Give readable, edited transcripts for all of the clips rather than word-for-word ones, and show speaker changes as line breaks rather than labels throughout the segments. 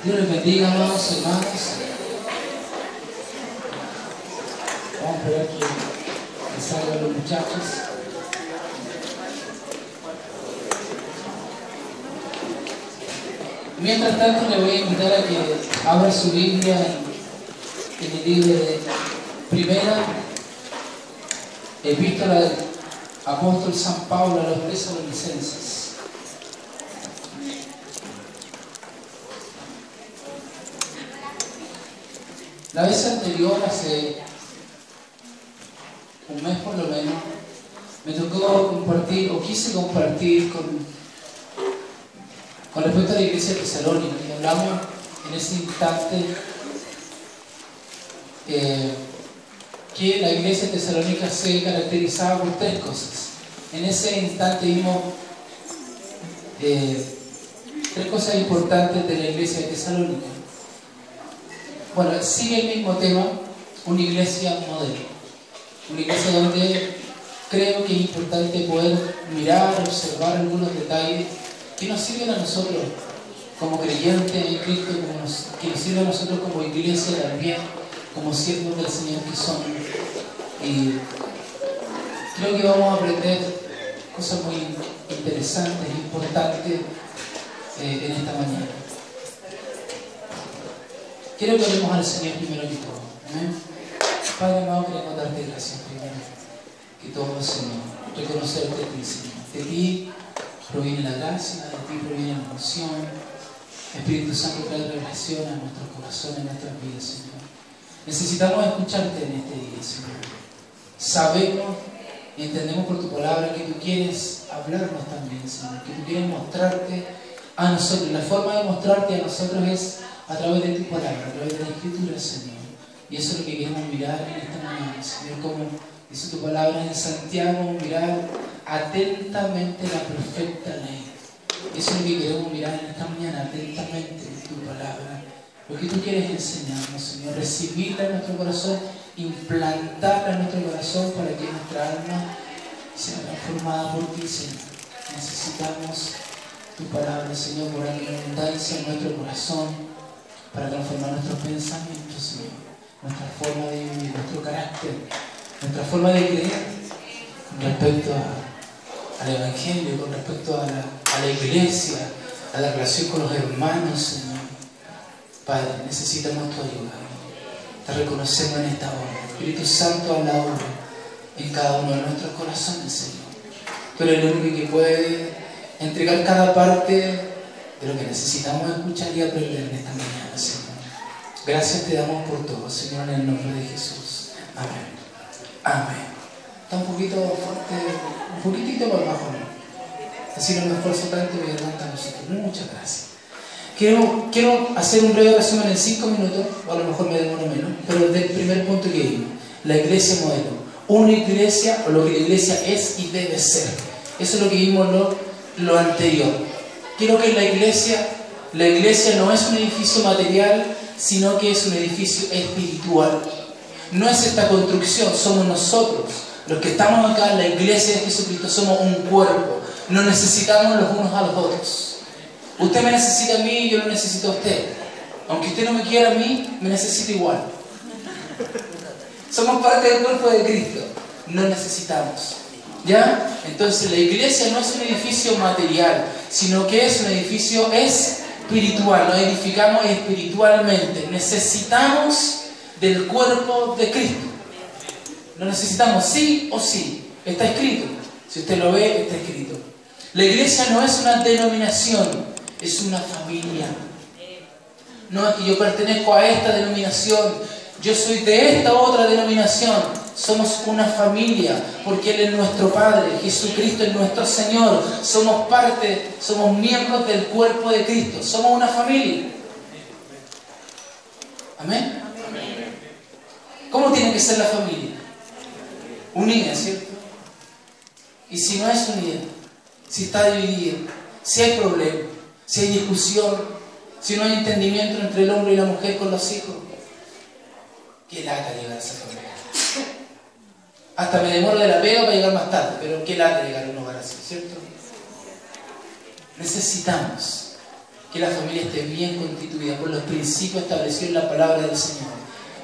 Dios les bendiga, amados hermanos. Vamos a esperar que salgan los muchachos. Mientras tanto, le voy a invitar a que abra su Biblia en el libro de Primera Epístola del Apóstol San Pablo a los Tesalonicenses. La vez anterior, hace un mes por lo menos, me tocó compartir, o quise compartir con respecto a la iglesia de Tesalónica, y hablamos en ese instante que la iglesia de Tesalónica se caracterizaba por tres cosas. En ese instante vimos tres cosas importantes de la iglesia de Tesalónica. Bueno, sigue el mismo tema, una iglesia modelo. Una iglesia donde creo que es importante poder mirar, observar algunos detalles que nos sirven a nosotros como creyentes en Cristo, que nos sirven a nosotros como iglesia también, como siervos del Señor que somos. Y creo que vamos a aprender cosas muy interesantes e importantes en esta mañana. Quiero que oremos al Señor primero que todo. ¿Amén? Padre amado, queremos darte gracias primero que todo, Señor. Reconocerte a ti, Señor. De ti proviene la gracia, de ti proviene la unción. Espíritu Santo, trae revelación a nuestros corazones, a nuestras vidas, Señor. Necesitamos escucharte en este día, Señor. Sabemos y entendemos por tu palabra que tú quieres hablarnos también, Señor. Que tú quieres mostrarte a nosotros. La forma de mostrarte a nosotros es a través de tu palabra, a través de la Escritura, Señor. Y eso es lo que queremos mirar en esta mañana, Señor. Como dice tu palabra en Santiago, mirar atentamente la perfecta ley. Eso es lo que queremos mirar en esta mañana, atentamente tu palabra. Lo que tú quieres enseñarnos, Señor. Recibirla en nuestro corazón, implantarla en nuestro corazón para que nuestra alma sea transformada por ti, Señor. Necesitamos tu palabra, Señor, por abundancia en nuestro corazón, para transformar nuestros pensamientos, Señor, nuestra forma de vivir, nuestro carácter, nuestra forma de creer con respecto al Evangelio, con respecto a la iglesia, a la relación con los hermanos, Señor. Padre, necesitamos tu ayuda. Te reconocemos en esta hora. Espíritu Santo, a la obra en cada uno de nuestros corazones, Señor. Tú eres el único que puede entregar cada parte de lo que necesitamos escuchar y aprender en esta mañana, Señor. Gracias te damos por todo, Señor, en el nombre de Jesús. Amén. Amén. Está un poquito fuerte, un poquitito más bajo, ¿no? Así no me esfuerzo tanto y me garganta a nosotros. Muchas gracias. Quiero hacer un breve resumen en 5 minutos, o a lo mejor me demoro menos, pero del primer punto que vimos, la iglesia modelo. Una iglesia, o lo que la iglesia es y debe ser. Eso es lo que vimos lo anterior. Quiero que la iglesia no es un edificio material, sino que es un edificio espiritual. No es esta construcción, somos nosotros. Los que estamos acá en la iglesia de Jesucristo somos un cuerpo. Nos necesitamos los unos a los otros. Usted me necesita a mí y yo lo necesito a usted. Aunque usted no me quiera a mí, me necesita igual. Somos parte del cuerpo de Cristo. Nos necesitamos. ¿Ya? Entonces la iglesia no es un edificio material, sino que es un edificio espiritual. Nos edificamos espiritualmente. Necesitamos del cuerpo de Cristo. Lo necesitamos sí o sí. Está escrito. Si usted lo ve, está escrito. La iglesia no es una denominación, es una familia. No es que yo pertenezco a esta denominación, yo soy de esta otra denominación. Somos una familia, porque Él es nuestro Padre, Jesucristo es nuestro Señor. Somos parte, somos miembros del cuerpo de Cristo. Somos una familia. ¿Amén? ¿Cómo tiene que ser la familia? Unida, ¿cierto? Y si no es unida, si está dividida, si hay problemas, si hay discusión, si no hay entendimiento entre el hombre y la mujer con los hijos, qué lata llegar a esa familia. Hasta me demoro de la pega para llegar más tarde, pero qué lata llegar a un hogar así, ¿cierto? Necesitamos que la familia esté bien constituida por los principios establecidos en la palabra del Señor.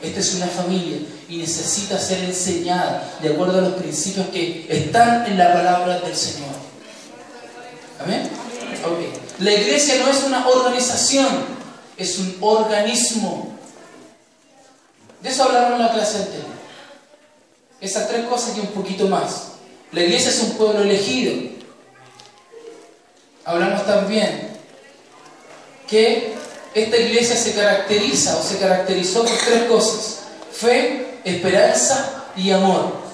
Esta es una familia y necesita ser enseñada de acuerdo a los principios que están en la palabra del Señor. ¿Amén? Okay. La iglesia no es una organización, es un organismo. De eso hablamos en la clase anterior. Esas tres cosas y un poquito más. La iglesia es un pueblo elegido. Hablamos también que esta iglesia se caracteriza o se caracterizó por tres cosas: fe, esperanza y amor.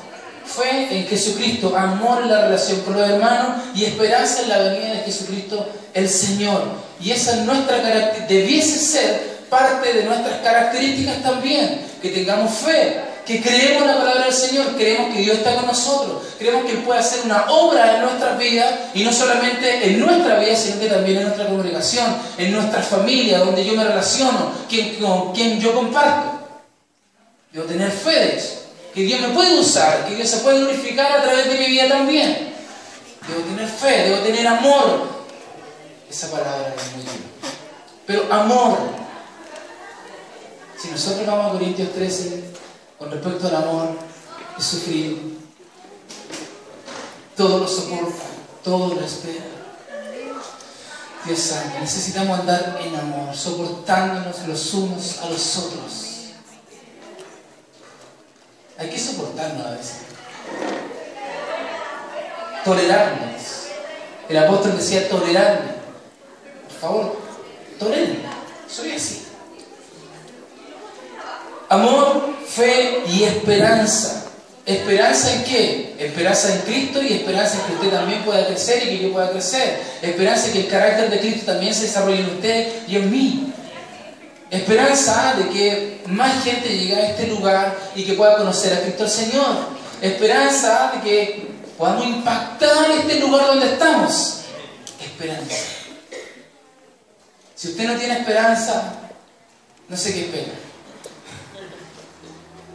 Fe en Jesucristo, amor en la relación con los hermanos y esperanza en la venida de Jesucristo el Señor. Y esa es nuestra característica, debiese ser parte de nuestras características también, que tengamos fe, que creemos la palabra del Señor, creemos que Dios está con nosotros, creemos que Él puede hacer una obra en nuestras vidas, y no solamente en nuestra vida, sino que también en nuestra congregación, en nuestra familia, donde yo me relaciono, con quien yo comparto. Debo tener fe de eso, que Dios me puede usar, que Dios se puede glorificar a través de mi vida también. Debo tener fe, debo tener amor. Esa palabra es muy dura. Pero amor. Si nosotros vamos a Corintios 13, con respecto al amor, es sufrir, todo lo soporta, todo lo espera. Dios santo, necesitamos andar en amor, soportándonos los unos a los otros. Hay que soportarnos a veces, tolerarnos. El apóstol decía tolerarme. Por favor, tolérenme, soy así. Amor, fe y esperanza. ¿Esperanza en qué? Esperanza en Cristo y esperanza en que usted también pueda crecer y que yo pueda crecer. Esperanza en que el carácter de Cristo también se desarrolle en usted y en mí. Esperanza de que más gente llegue a este lugar y que pueda conocer a Cristo el Señor. Esperanza de que podamos impactar este lugar donde estamos. Esperanza. Si usted no tiene esperanza, no sé qué espera.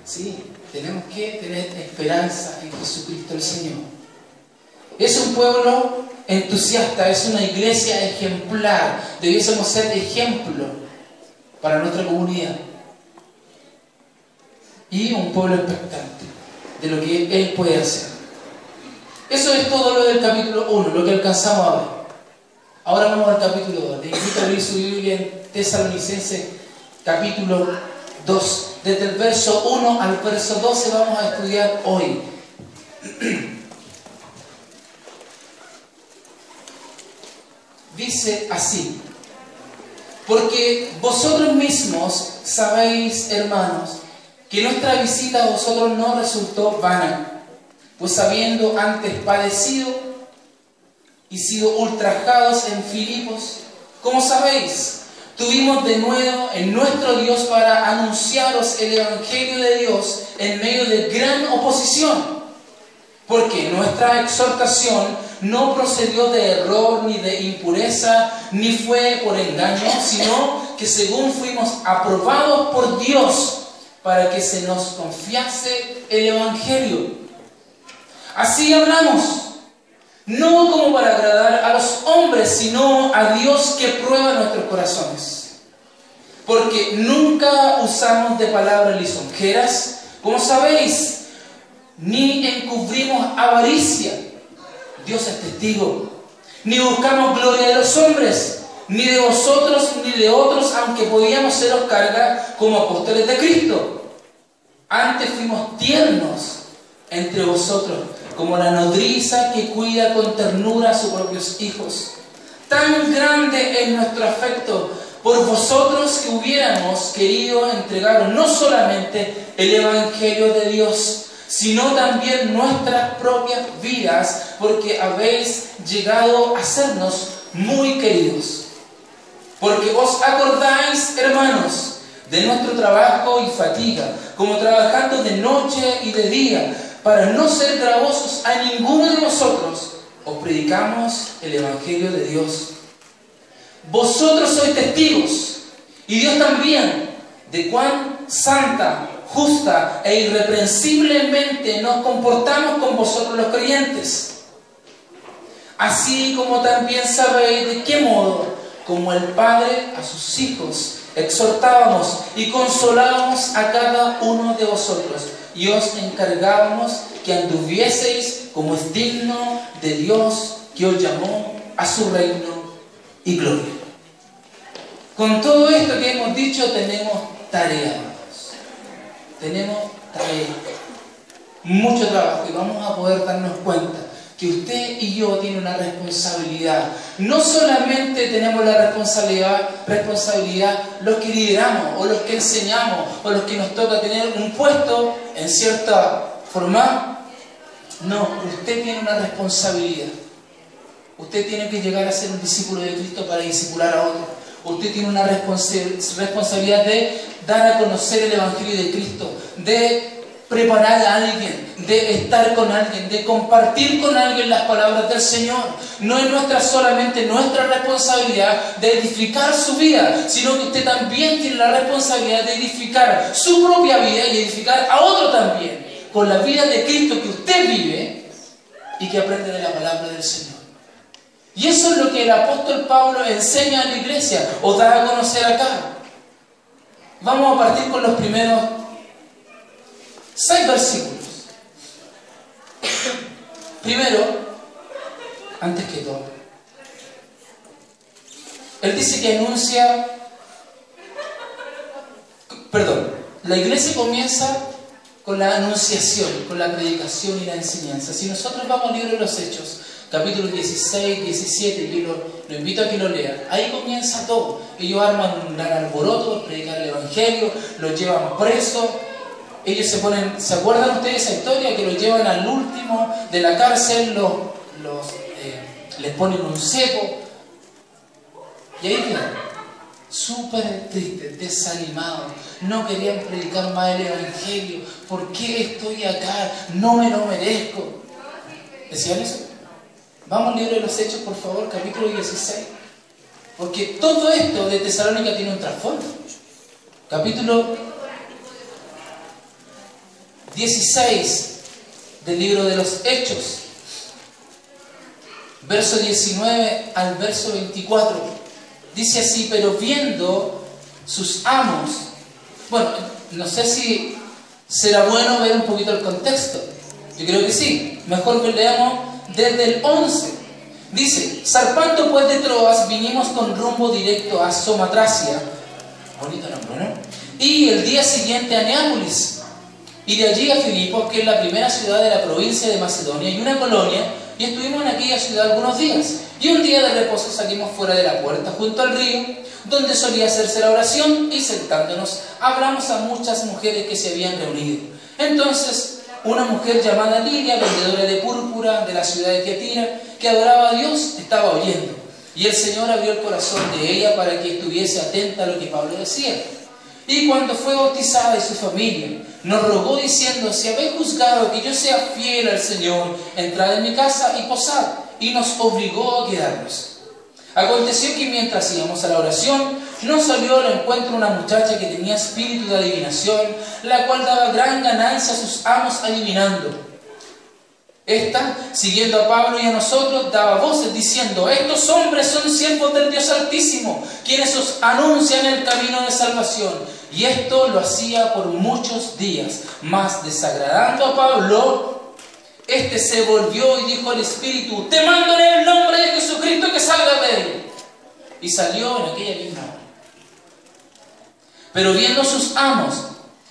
Sí, tenemos que tener esperanza en Jesucristo el Señor. Es un pueblo entusiasta, es una iglesia ejemplar. Debiésemos ser ejemplo para nuestra comunidad. Y un pueblo expectante de lo que Él puede hacer. Eso es todo lo del capítulo 1, lo que alcanzamos a ver. Ahora vamos al capítulo 2. Le invito a abrir su Biblia en Tesalonicenses capítulo 2. Desde el verso 1 al verso 12 vamos a estudiar hoy. Dice así: porque vosotros mismos sabéis, hermanos, que nuestra visita a vosotros no resultó vana, pues habiendo antes padecido y sido ultrajados en Filipos, como sabéis, tuvimos de nuevo en nuestro Dios para anunciaros el Evangelio de Dios en medio de gran oposición, porque nuestra exhortación no procedió de error ni de impureza, ni fue por engaño, sino que según fuimos aprobados por Dios para que se nos confiase el Evangelio. Así hablamos, no como para agradar a los hombres, sino a Dios que prueba nuestros corazones. Porque nunca usamos de palabras lisonjeras, como sabéis, ni encubrimos avaricia. Dios es testigo. Ni buscamos gloria de los hombres, ni de vosotros, ni de otros, aunque podíamos seros carga como apóstoles de Cristo. Antes fuimos tiernos entre vosotros, como la nodriza que cuida con ternura a sus propios hijos. Tan grande es nuestro afecto por vosotros que hubiéramos querido entregaros no solamente el Evangelio de Dios, sino también nuestras propias vidas, porque habéis llegado a sernos muy queridos. Porque os acordáis, hermanos, de nuestro trabajo y fatiga, como trabajando de noche y de día, para no ser gravosos a ninguno de vosotros, os predicamos el Evangelio de Dios. Vosotros sois testigos, y Dios también, de cuán santa, justa e irreprensiblemente nos comportamos con vosotros los creyentes. Así como también sabéis de qué modo como el Padre a sus hijos, exhortábamos y consolábamos a cada uno de vosotros, y os encargábamos que anduvieseis como es digno de Dios, que os llamó a su reino y gloria. Con todo esto que hemos dicho, tenemos tarea, hermanos. Tenemos tarea. Mucho trabajo, y vamos a poder darnos cuenta que usted y yo tienen una responsabilidad. No solamente tenemos la responsabilidad los que lideramos, o los que enseñamos, o los que nos toca tener un puesto en cierta forma. No, usted tiene una responsabilidad. Usted tiene que llegar a ser un discípulo de Cristo para discipular a otros. Usted tiene una responsabilidad de dar a conocer el Evangelio de Cristo, de preparar a alguien, de estar con alguien, de compartir con alguien las palabras del Señor. No es solamente nuestra responsabilidad de edificar su vida, sino que usted también tiene la responsabilidad de edificar su propia vida y edificar a otro también, con la vida de Cristo que usted vive y que aprende de la palabra del Señor. Y eso es lo que el apóstol Pablo enseña a la iglesia, o da a conocer acá. Vamos a partir con los primeros 6 versículos. Primero, antes que todo, él dice que anuncia, la iglesia comienza con la anunciación, con la predicación y la enseñanza. Si nosotros vamos al libro de los Hechos, capítulos 16, 17, yo lo invito a que lo lean. Ahí comienza todo. Ellos arman un gran alboroto por predicar el Evangelio, los llevan presos. Ellos ¿se acuerdan ustedes esa historia? Que los llevan al último de la cárcel, les ponen un cepo. Y ahí quedan, súper tristes, desanimados. No querían predicar más el Evangelio. ¿Por qué estoy acá? No me lo merezco. ¿Decían eso? Vamos al libro de los Hechos, por favor, capítulo 16. Porque todo esto de Tesalónica tiene un trasfondo. Capítulo 16 del libro de los Hechos, verso 19 al verso 24. Dice así: pero viendo sus amos... Bueno, no sé si será bueno ver un poquito el contexto. Yo creo que sí. Mejor que leamos desde el 11. Dice: zarpando pues de Troas, vinimos con rumbo directo a Somatracia. Bonito nombre, ¿no? Y el día siguiente a Neápolis. Y de allí a Filipos, que es la primera ciudad de la provincia de Macedonia y una colonia, y estuvimos en aquella ciudad algunos días. Y un día de reposo salimos fuera de la puerta, junto al río, donde solía hacerse la oración, y sentándonos, hablamos a muchas mujeres que se habían reunido. Entonces, una mujer llamada Lidia, vendedora de púrpura de la ciudad de Tiatira, que adoraba a Dios, estaba oyendo. Y el Señor abrió el corazón de ella para que estuviese atenta a lo que Pablo decía. Y cuando fue bautizada y su familia, nos rogó diciendo: si habéis juzgado que yo sea fiel al Señor, entrad en mi casa y posad. Y nos obligó a quedarnos. Aconteció que mientras íbamos a la oración, nos salió al encuentro una muchacha que tenía espíritu de adivinación, la cual daba gran ganancia a sus amos adivinando. Esta, siguiendo a Pablo y a nosotros, daba voces diciendo: estos hombres son siervos del Dios Altísimo, quienes os anuncian el camino de salvación. Y esto lo hacía por muchos días. Mas desagradando a Pablo, este se volvió y dijo al espíritu: te mando en el nombre de Jesucristo que salgas de él. Y salió en aquella misma hora. Pero viendo sus amos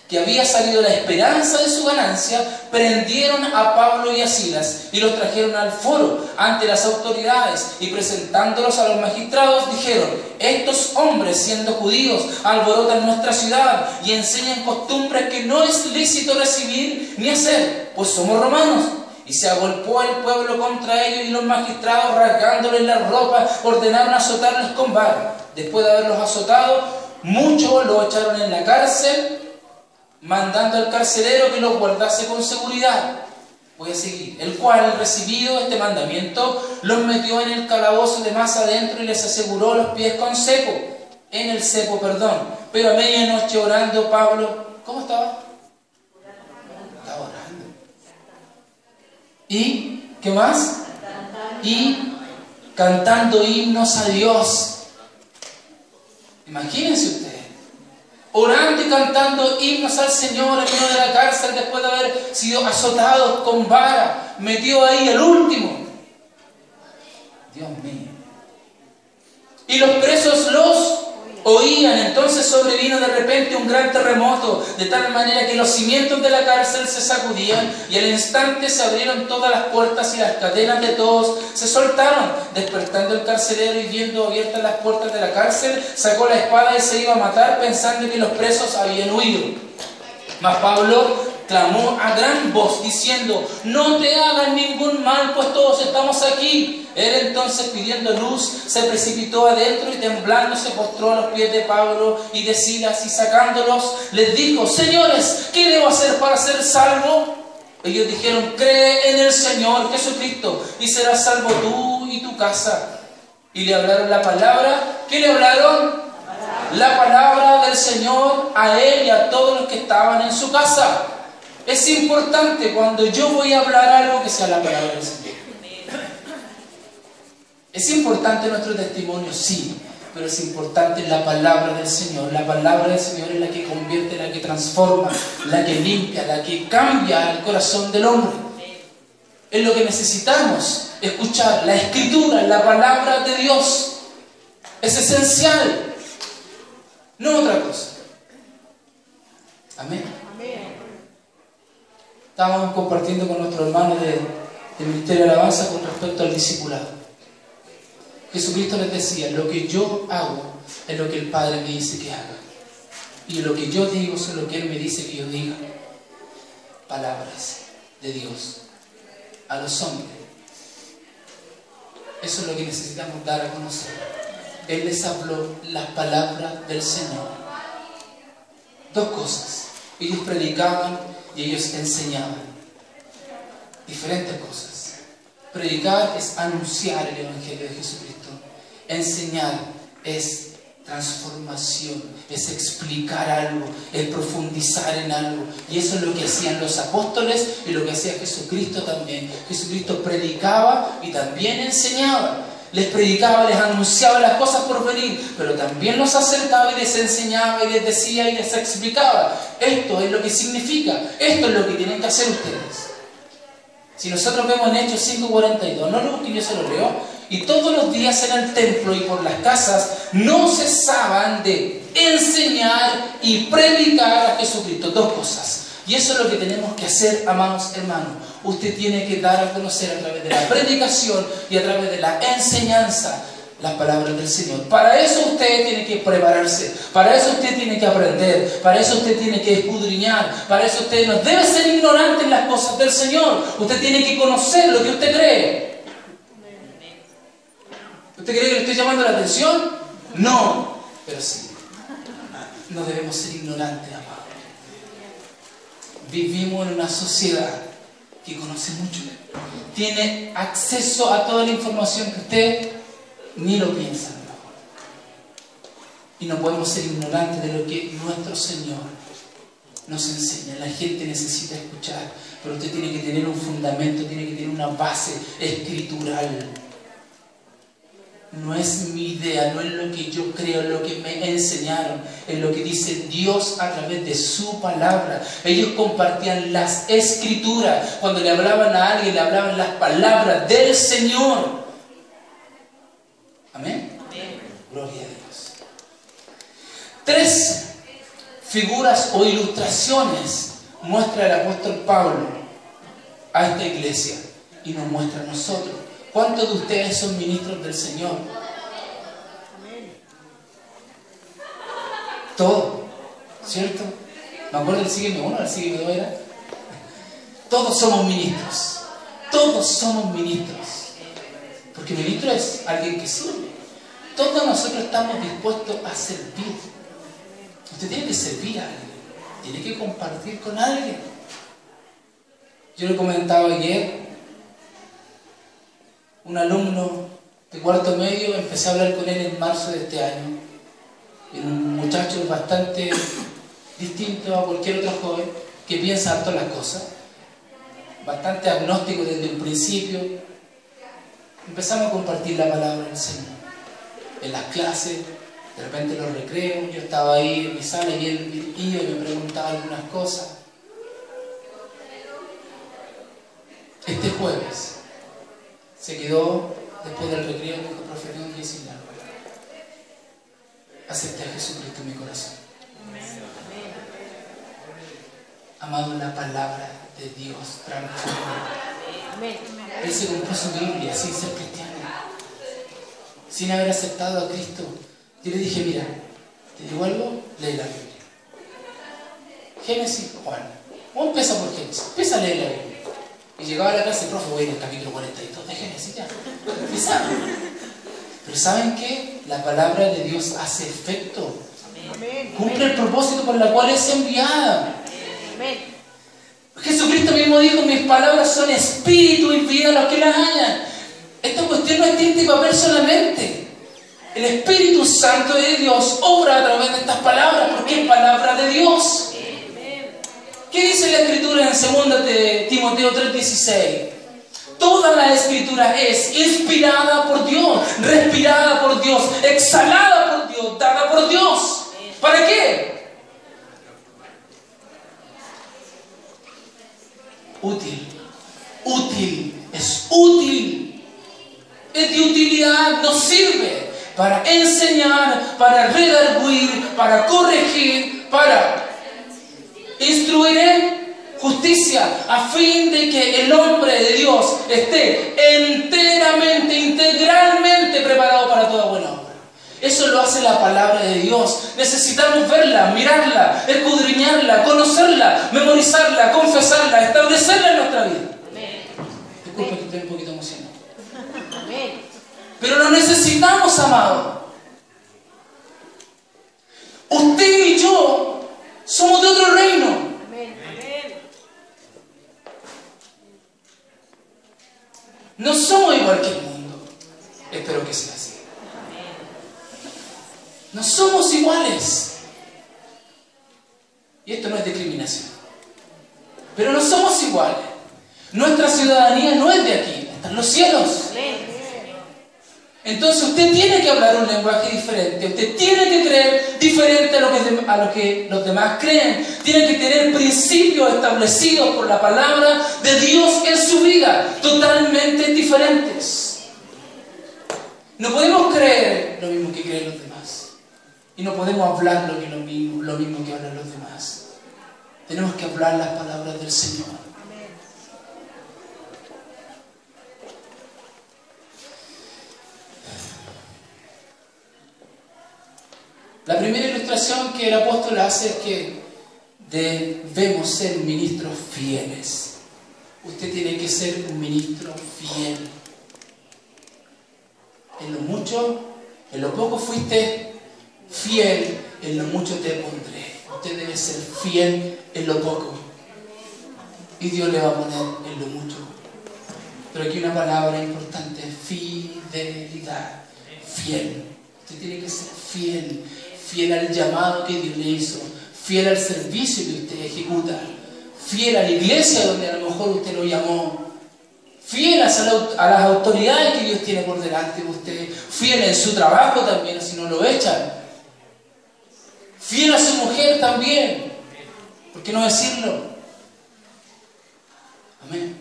que había salido la esperanza de su ganancia, prendieron a Pablo y a Silas y los trajeron al foro ante las autoridades, y presentándolos a los magistrados dijeron: estos hombres, siendo judíos, alborotan nuestra ciudad y enseñan costumbres que no es lícito recibir ni hacer, pues somos romanos. Y se agolpó el pueblo contra ellos, y los magistrados, rasgándoles la ropa, ordenaron azotarles con vara. Después de haberlos azotado, muchos los echaron en la cárcel, mandando al carcelero que los guardase con seguridad. Voy a seguir. El cual, recibido este mandamiento, los metió en el calabozo de más adentro y les aseguró los pies con cepo. En el cepo, perdón. Pero a medianoche orando Pablo, ¿cómo estaba? Estaba orando. ¿Y qué más? Y cantando himnos a Dios. Imagínense ustedes, orando y cantando himnos al Señor en medio de la cárcel después de haber sido azotados con vara, metido ahí el último. Dios mío. Y los presos los oían. Entonces sobrevino de repente un gran terremoto, de tal manera que los cimientos de la cárcel se sacudían, y al instante se abrieron todas las puertas y las cadenas de todos se soltaron. Despertando el carcelero y viendo abiertas las puertas de la cárcel, sacó la espada y se iba a matar, pensando que los presos habían huido. Mas Pablo clamó a gran voz diciendo: no te hagan ningún mal, pues todos estamos aquí. Él entonces, pidiendo luz, se precipitó adentro y temblando se postró a los pies de Pablo y de Silas, y sacándolos les dijo: señores, ¿qué debo hacer para ser salvo? Ellos dijeron: cree en el Señor Jesucristo y serás salvo tú y tu casa. Y le hablaron la palabra. ¿Qué le hablaron? La palabra del Señor a él y a todos los que estaban en su casa. Es importante cuando yo voy a hablar algo que sea la palabra del Señor. Es importante nuestro testimonio, sí, pero es importante la palabra del Señor. La palabra del Señor es la que convierte, la que transforma, la que limpia, la que cambia el corazón del hombre. Es lo que necesitamos escuchar, la Escritura, la palabra de Dios. Es esencial, no otra cosa. Amén. Estábamos compartiendo con nuestros hermanos del Ministerio de Alabanza con respecto al discipulado. Jesucristo les decía: lo que yo hago es lo que el Padre me dice que haga, y lo que yo digo es lo que Él me dice que yo diga. Palabras de Dios a los hombres. Eso es lo que necesitamos dar a conocer. Él les habló las palabras del Señor. Dos cosas: ellos predicaban y ellos enseñaban. Diferentes cosas. Predicar es anunciar el Evangelio de Jesucristo. Enseñar es transformación, es explicar algo, es profundizar en algo. Y eso es lo que hacían los apóstoles y lo que hacía Jesucristo también. Jesucristo predicaba y también enseñaba. Les predicaba, les anunciaba las cosas por venir, pero también los acercaba y les enseñaba y les decía y les explicaba. Esto es lo que significa, esto es lo que tienen que hacer ustedes. Si nosotros vemos en Hechos 5:42, no lo busquen, yo se lo leo. Y todos los días en el templo y por las casas no cesaban de enseñar y predicar a Jesucristo. Dos cosas. Y eso es lo que tenemos que hacer, amados hermanos. Usted tiene que dar a conocer a través de la predicación y a través de la enseñanza las palabras del Señor. Para eso usted tiene que prepararse, para eso usted tiene que aprender, para eso usted tiene que escudriñar, para eso usted no debe ser ignorante en las cosas del Señor. Usted tiene que conocer lo que usted cree. ¿Usted cree que le estoy llamando la atención? No, pero sí. No debemos ser ignorantes, amados. Vivimos en una sociedad que conoce mucho, tiene acceso a toda la información que usted ni lo piensa. Y no podemos ser ignorantes de lo que nuestro Señor nos enseña. La gente necesita escuchar, pero usted tiene que tener un fundamento, tiene que tener una base escritural. No es mi idea, no es lo que yo creo, es lo que me enseñaron, es lo que dice Dios a través de su palabra. Ellos compartían las escrituras. Cuando le hablaban a alguien, le hablaban las palabras del Señor. Amén. Amén. Gloria a Dios. 3 figuras o ilustraciones muestra el apóstol Pablo a esta iglesia y nos muestra a nosotros. ¿Cuántos de ustedes son ministros del Señor? Todos, ¿cierto? Me acuerdo del sígueme 1, el sígueme 2 era. Todos somos ministros. Todos somos ministros. Porque ministro es alguien que sirve. Todos nosotros estamos dispuestos a servir. Usted tiene que servir a alguien. Tiene que compartir con alguien. Yo le comentaba ayer. Un alumno de cuarto medio, empecé a hablar con él en marzo de este año. Era un muchacho bastante distinto a cualquier otro joven que piensa harto las cosas, bastante agnóstico desde un principio. Empezamos a compartir la palabra del Señor en las clases, De repente los recreos, yo estaba ahí en mi sala y él iba y me preguntaba algunas cosas. Este jueves se quedó después del recreo y me dijo: profe, tengo que decirle algo. Acepté a Jesucristo en mi corazón. Amado, la palabra de Dios transforma. Él se compró su Biblia sin ser cristiano, sin haber aceptado a Cristo. Yo le dije: mira, te digo algo, lee la Biblia. Génesis, Juan. ¿Cómo empieza por Génesis? Empieza a leer la Biblia. Y llegaba a la casa y: profe, voy en el capítulo 42 de Génesis ya. Empezaba. Pero ¿saben qué? La palabra de Dios hace efecto. Cumple el propósito por el cual es enviada. Jesucristo mismo dijo: mis palabras son espíritu y vida a los que las hallan. Esta cuestión no es tinta y papel solamente. El Espíritu Santo de Dios obra a través de estas palabras, porque es palabra de Dios. ¿Qué dice la Escritura en 2 de Timoteo 3:16? Toda la Escritura es inspirada por Dios, respirada por Dios, exhalada por Dios, dada por Dios. ¿Para qué? Útil. Útil. Es útil. Es de utilidad. Nos sirve para enseñar, para redarguir, para corregir, para instruir en justicia, a fin de que el hombre de Dios esté enteramente, integralmente preparado para toda buena obra. Eso lo hace la palabra de Dios. Necesitamos verla, mirarla, escudriñarla, conocerla, memorizarla, confesarla, establecerla en nuestra vida. Disculpe que estoy un poquito emocionado. Pero lo necesitamos, amado. Usted y yo somos de otro reino. No somos igual que el mundo. Espero que sea así. No somos iguales. Y esto no es discriminación. Pero no somos iguales. Nuestra ciudadanía no es de aquí, está en los cielos. Entonces usted tiene que hablar un lenguaje diferente. Usted tiene que creer diferente a lo que los demás creen. Tiene que tener principios establecidos por la palabra de Dios en su vida, totalmente diferentes. No podemos creer lo mismo que creen los demás. Y no podemos hablar lo mismo que hablan los demás. Tenemos que hablar las palabras del Señor. La primera ilustración que el apóstol hace es que debemos ser ministros fieles. Usted tiene que ser un ministro fiel. En lo mucho, en lo poco fuiste fiel, en lo mucho te pondré. Usted debe ser fiel en lo poco. Y Dios le va a poner en lo mucho. Pero aquí una palabra importante: fidelidad. Fiel. Usted tiene que ser fiel. Fiel al llamado que Dios le hizo, fiel al servicio que usted ejecuta, fiel a la iglesia donde a lo mejor usted lo llamó, fiel a las autoridades que Dios tiene por delante de usted, fiel en su trabajo también, si no lo echan, fiel a su mujer también, ¿por qué no decirlo? Amén.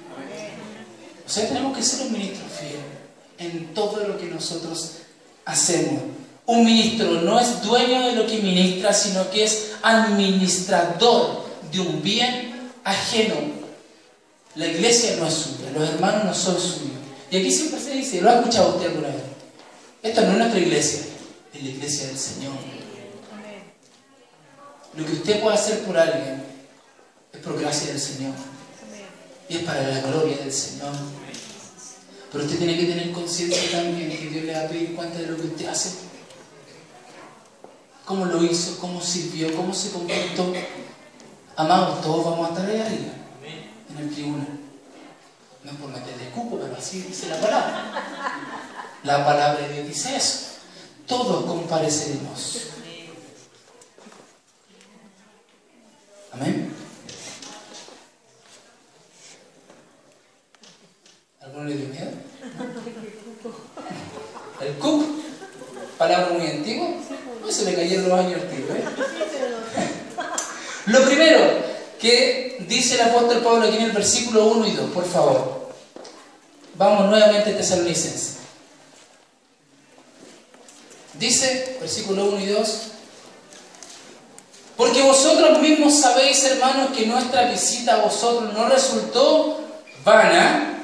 O sea, tenemos que ser un ministro fiel en todo lo que nosotros hacemos. Un ministro no es dueño de lo que ministra, sino que es administrador de un bien ajeno. La iglesia no es suya, los hermanos no son suyos. Y aquí siempre se dice, ¿lo ha escuchado usted alguna vez? Esta no es nuestra iglesia, es la iglesia del Señor. Lo que usted puede hacer por alguien es por gracia del Señor. Y es para la gloria del Señor. Pero usted tiene que tener conciencia también de que Dios le va a pedir cuenta de lo que usted hace. ¿Cómo lo hizo? ¿Cómo sirvió? ¿Cómo se comportó? Amados, todos vamos a estar ahí arriba, en el tribunal. No es por meterle cupo, pero así dice la palabra. La palabra de Dios dice eso. Todos compareceremos. Amén. ¿Alguno le dio miedo? El cupo, palabra muy antigua. No, Lo primero que dice el apóstol Pablo aquí en el versículo 1 y 2, por favor. Vamos nuevamente a Tesalonicenses. Dice, versículo 1 y 2, porque vosotros mismos sabéis, hermanos, que nuestra visita a vosotros no resultó vana,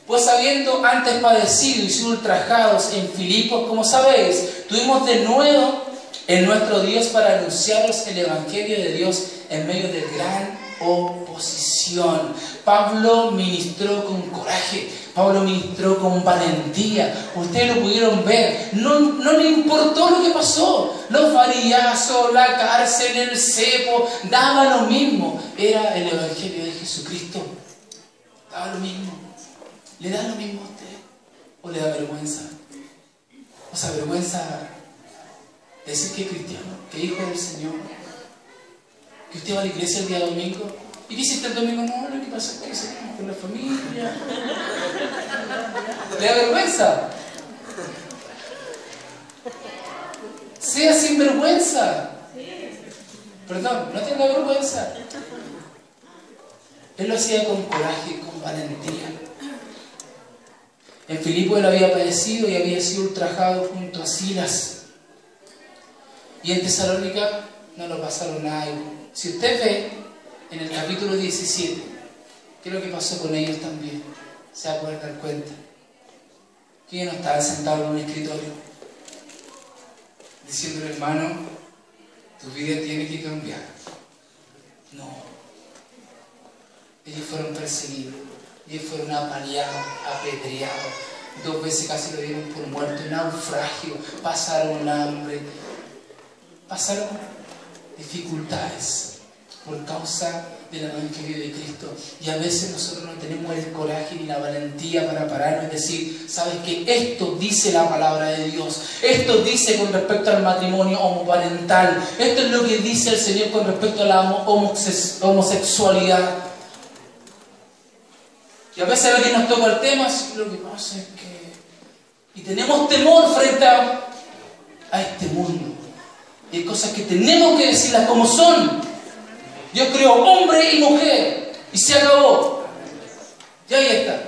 pues habiendo antes padecido y sido ultrajados en Filipos, como sabéis, tuvimos de nuevo en nuestro Dios para anunciaros el Evangelio de Dios en medio de gran oposición. Pablo ministró con coraje, Pablo ministró con valentía. Ustedes lo pudieron ver, no le importó lo que pasó. Los varillazos, la cárcel, el cepo, daba lo mismo. Era el Evangelio de Jesucristo. Daba lo mismo. ¿Le da lo mismo a usted? ¿O le da vergüenza? ¿O se avergüenza decir que es cristiano, que es hijo del Señor? ¿Que usted va a la iglesia el día domingo? ¿Y qué hiciste el domingo? No, lo que pasa es que salimos con la familia. ¿Le da vergüenza? Sea sin vergüenza. Perdón, no tenga vergüenza. Él lo hacía con coraje, con valentía. En Filipos él había padecido y había sido ultrajado junto a Silas. Y en Tesalónica no lo pasaron a algo. Si usted ve en el capítulo 17, ¿qué es lo que pasó con ellos también? Se va a poder dar cuenta que ellos no estaban sentados en un escritorio diciéndole, hermano, tu vida tiene que cambiar. No. Ellos fueron perseguidos, ellos fueron apaleados, apedreados. 2 veces casi lo dieron por muerto, naufragio, pasaron hambre, pasaron dificultades por causa del Evangelio de Cristo. Y a veces nosotros no tenemos el coraje ni la valentía para pararnos y decir, ¿sabes qué? Esto dice la palabra de Dios. Esto dice con respecto al matrimonio homoparental. Esto es lo que dice el Señor con respecto a la homosexualidad. Y a veces nos toca el tema, sí, lo que pasa es que... Y tenemos temor frente a este mundo. Y hay cosas que tenemos que decirlas como son. Dios creó hombre y mujer y se acabó. Y ahí está.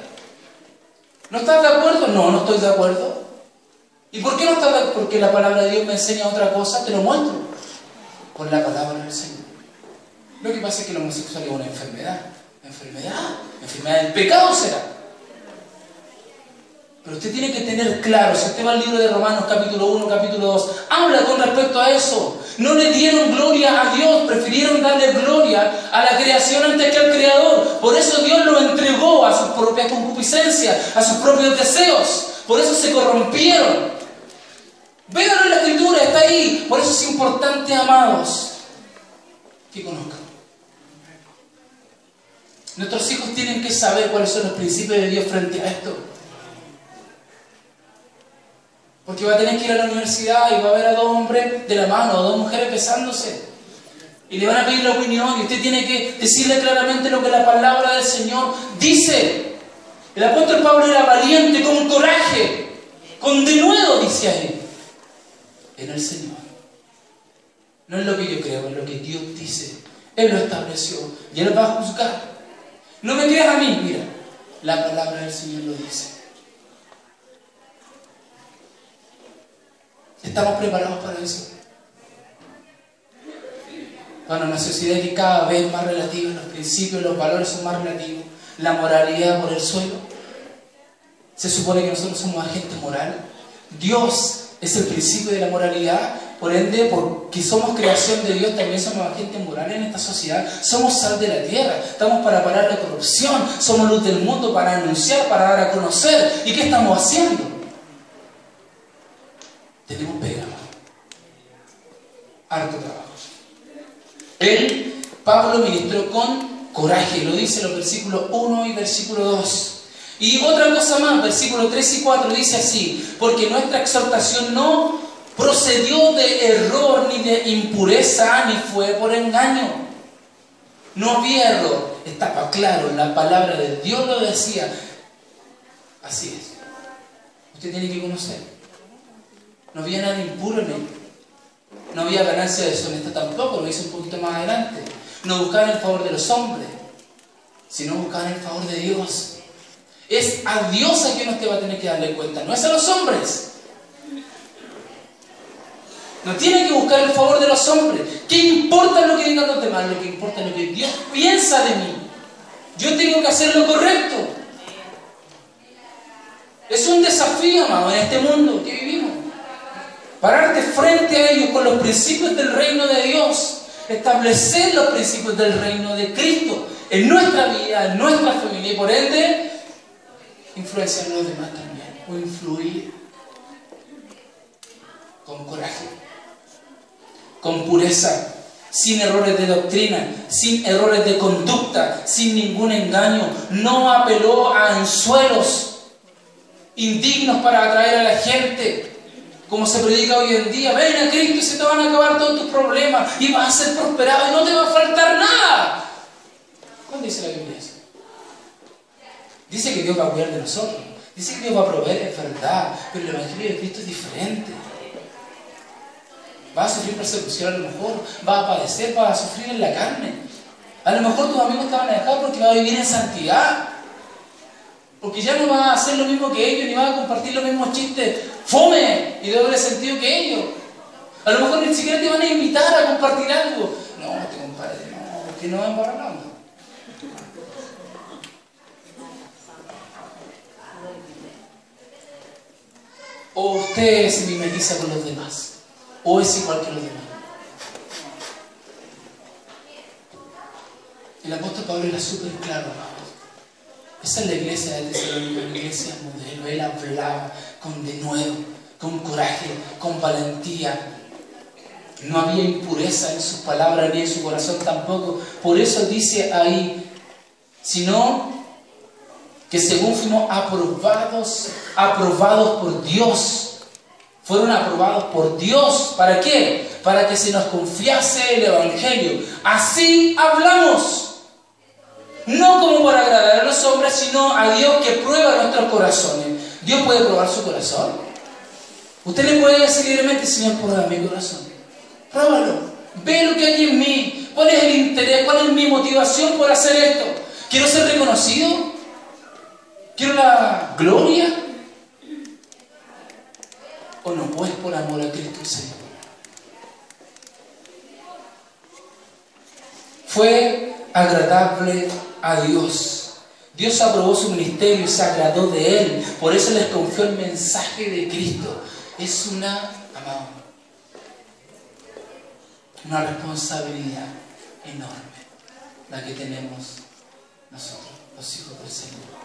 ¿No estás de acuerdo? No, no estoy de acuerdo. ¿Y por qué no estás de acuerdo? Porque la palabra de Dios me enseña otra cosa, te lo muestro. Por la palabra del Señor. Lo que pasa es que la homosexualidad es una enfermedad. Enfermedad del pecado será. Pero usted tiene que tener claro, si usted va al libro de Romanos capítulo 1, capítulo 2, habla con respecto a eso. No le dieron gloria a Dios, prefirieron darle gloria a la creación antes que al Creador. Por eso Dios lo entregó a sus propias concupiscencias, a sus propios deseos. Por eso se corrompieron. Véanlo en la Escritura, está ahí. Por eso es importante, amados, que conozcan. Nuestros hijos tienen que saber cuáles son los principios de Dios frente a esto. Porque va a tener que ir a la universidad y va a ver a 2 hombres de la mano, a 2 mujeres besándose. Y le van a pedir la opinión y usted tiene que decirle claramente lo que la palabra del Señor dice. El apóstol Pablo era valiente, con coraje, con denuedo, dice a él. En el Señor. No es lo que yo creo, es lo que Dios dice. Él lo estableció y Él va a juzgar. No me creas a mí, mira, la palabra del Señor lo dice. ¿Estamos preparados para eso? Bueno, una sociedad que cada vez más relativa, los principios, los valores son más relativos, la moralidad por el suelo. Se supone que nosotros somos agentes morales. Dios es el principio de la moralidad, por ende, porque somos creación de Dios, también somos agentes morales en esta sociedad. Somos sal de la tierra, estamos para parar la corrupción, somos luz del mundo para anunciar, para dar a conocer. ¿Y qué estamos haciendo? Tenemos pega, harto trabajo. Pablo ministró con coraje, lo dice en los versículos 1 y versículo 2. Y otra cosa más, versículos 3 y 4 dice así: porque nuestra exhortación no procedió de error ni de impureza, ni fue por engaño. No había error, estaba claro, la palabra de Dios lo decía. Así es. Usted tiene que conocer. No había nada impuro en él. No había ganancia deshonesta tampoco, lo dice un poquito más adelante. No buscaban el favor de los hombres, sino buscaban el favor de Dios. Es a Dios a quien usted va a tener que darle cuenta, no es a los hombres. No tiene que buscar el favor de los hombres. ¿Qué importa lo que digan los demás? Lo que importa es lo que Dios piensa de mí. Yo tengo que hacer lo correcto. Es un desafío, amado, en este mundo que vivimos. Pararte frente a ellos con los principios del reino de Dios. Establecer los principios del reino de Cristo en nuestra vida, en nuestra familia y por ende influenciar a los demás también. O influir con coraje, con pureza, sin errores de doctrina, sin errores de conducta, sin ningún engaño. No apeló a anzuelos indignos para atraer a la gente, como se predica hoy en día. Ven a Cristo y se te van a acabar todos tus problemas y vas a ser prosperado y no te va a faltar nada. ¿Cuándo dice la Biblia eso? Dice que Dios va a cuidar de nosotros, dice que Dios va a proveer, es verdad, pero el Evangelio de Cristo es diferente. Vas a sufrir persecución a lo mejor, vas a padecer, vas a sufrir en la carne. A lo mejor tus amigos te van a dejar porque vas a vivir en santidad. Porque ya no vas a hacer lo mismo que ellos, ni vas a compartir los mismos chistes fome y de doble sentido que ellos. A lo mejor ni siquiera te van a invitar a compartir algo. No, te compadre, no, porque no va a embarrar nada. O usted se mimetiza con los demás, o es igual que los demás. El apóstol Pablo era súper claro, amado. Esa es la iglesia de Tesalónica, una iglesia modelo. Él hablaba con denuedo, con coraje, con valentía. No había impureza en sus palabras ni en su corazón tampoco. Por eso dice ahí, sino que según fuimos aprobados por Dios. Fueron aprobados por Dios. ¿Para qué? Para que se nos confiase el Evangelio. Así hablamos. No como para agradar a los hombres, sino a Dios que prueba nuestros corazones. ¿Dios puede probar su corazón? Usted le puede decir libremente, Señor, prueba mi corazón. Pruébalo. Ve lo que hay en mí. ¿Cuál es el interés? ¿Cuál es mi motivación por hacer esto? ¿Quiero ser reconocido? ¿Quiero la gloria? ¿O no? ¿O es por amor a Cristo el Señor? Fue agradable a Dios. Dios aprobó su ministerio y se agradó de él. Por eso les confió el mensaje de Cristo. Es una responsabilidad enorme la que tenemos nosotros, los hijos del Señor.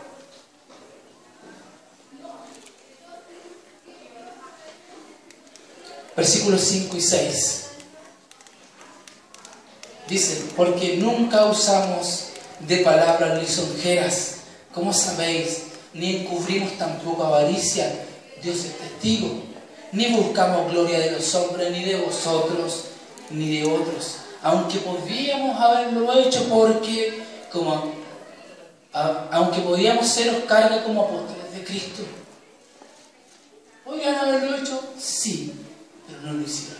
Versículos 5 y 6. Dice, porque nunca usamos de palabras lisonjeras, como sabéis, ni encubrimos tampoco avaricia, Dios es testigo, ni buscamos gloria de los hombres, ni de vosotros, ni de otros, aunque podíamos haberlo hecho aunque podíamos seros carga como apóstoles de Cristo. ¿Podrían haberlo hecho? Sí, pero no lo hicieron.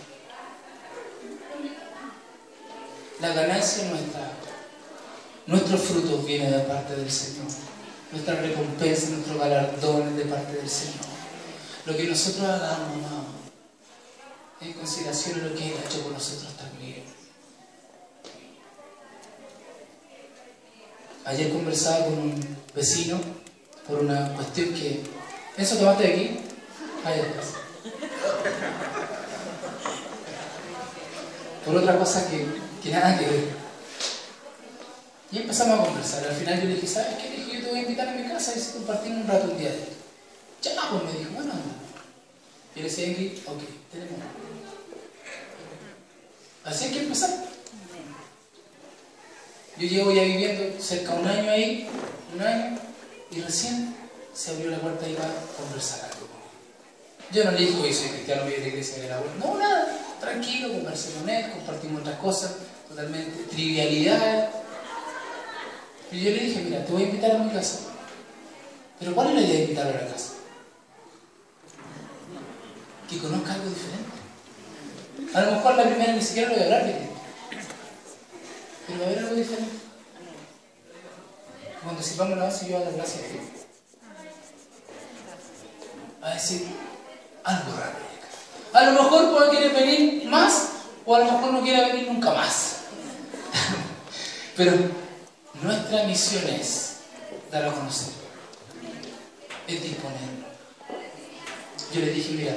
La ganancia nuestra, nuestros frutos vienen de parte del Señor. Nuestra recompensa, nuestros galardones de parte del Señor. Lo que nosotros hagamos, amado, en consideración de lo que Él ha hecho por nosotros también. Ayer conversaba con un vecino por una cuestión que... ¿Eso tomaste de aquí? Allá estás. Por otra cosa que nada que ver. Y empezamos a conversar. Al final yo le dije, ¿sabes qué? Le dije, yo te voy a invitar a mi casa y si compartimos un rato un día de esto. Ya, pues me dijo, bueno, y le decía, Ingrid, ok, tenemos. Así hay que empezar. Yo llevo ya viviendo cerca de un año ahí, y recién se abrió la puerta y iba a conversar algo. Yo no le dije, oye, soy cristiano, voy a la iglesia de la web. No, nada, tranquilo, conversé con él, compartimos otras cosas, totalmente trivialidades. Y yo le dije, mira, te voy a invitar a mi casa. Pero ¿cuál es la idea de invitarlo a la casa? Que conozca algo diferente. A lo mejor la primera ni siquiera lo voy a hablar de Cristo. Pero va a haber algo diferente. Cuando sirvamos la once, yo a dar gracias a Dios. Va a decir algo raro. A lo mejor puede querer venir más, o a lo mejor no quiere venir nunca más. Pero nuestra misión es dar a conocer, es disponerlo. Yo le dije, mira,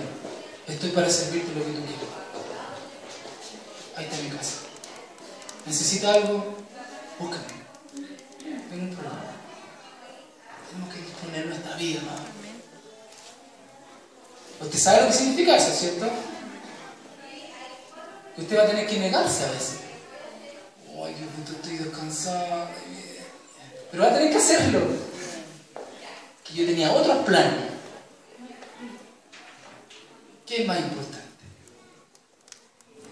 estoy para servirte lo que tú quieras. Ahí está mi casa. ¿Necesita algo? Búscame. No hay ningún problema. Tenemos que disponer nuestra vida, ¿no? Usted sabe lo que significa eso, ¿cierto? Que usted va a tener que negarse a veces. Ay, Dios mío, estoy descansado. Pero va a tener que hacerlo. Que yo tenía otros planes. ¿Qué es más importante?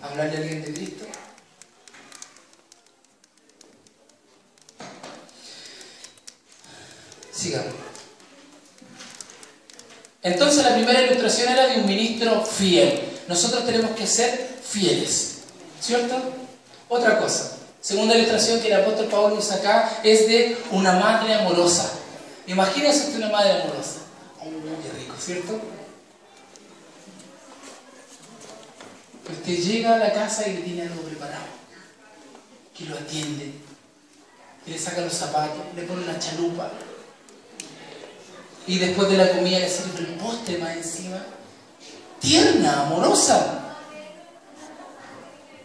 ¿Hablarle a alguien de Cristo? Sigamos. Entonces la primera ilustración era de un ministro fiel. Nosotros tenemos que ser fieles, ¿cierto? Otra cosa. Segunda ilustración que el apóstol Pablo usa acá es de una madre amorosa. Imagínense usted una madre amorosa. Oh, qué rico, ¿cierto? Usted llega a la casa y le tiene algo preparado, que lo atiende, y le saca los zapatos, le pone una chalupa, y después de la comida le sirve el postre más encima. Tierna, amorosa.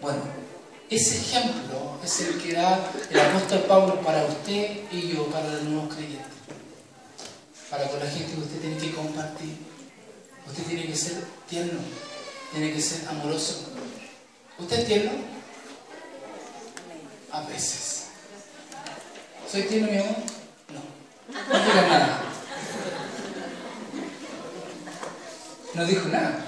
Bueno, ese ejemplo es el que da el apóstol Pablo para usted y yo, para los nuevos creyentes, para con la gente que usted tiene que compartir. Usted tiene que ser tierno, tiene que ser amoroso. ¿Usted es tierno? A veces. ¿Soy tierno, mi amor? No. No diga nada. No dijo nada.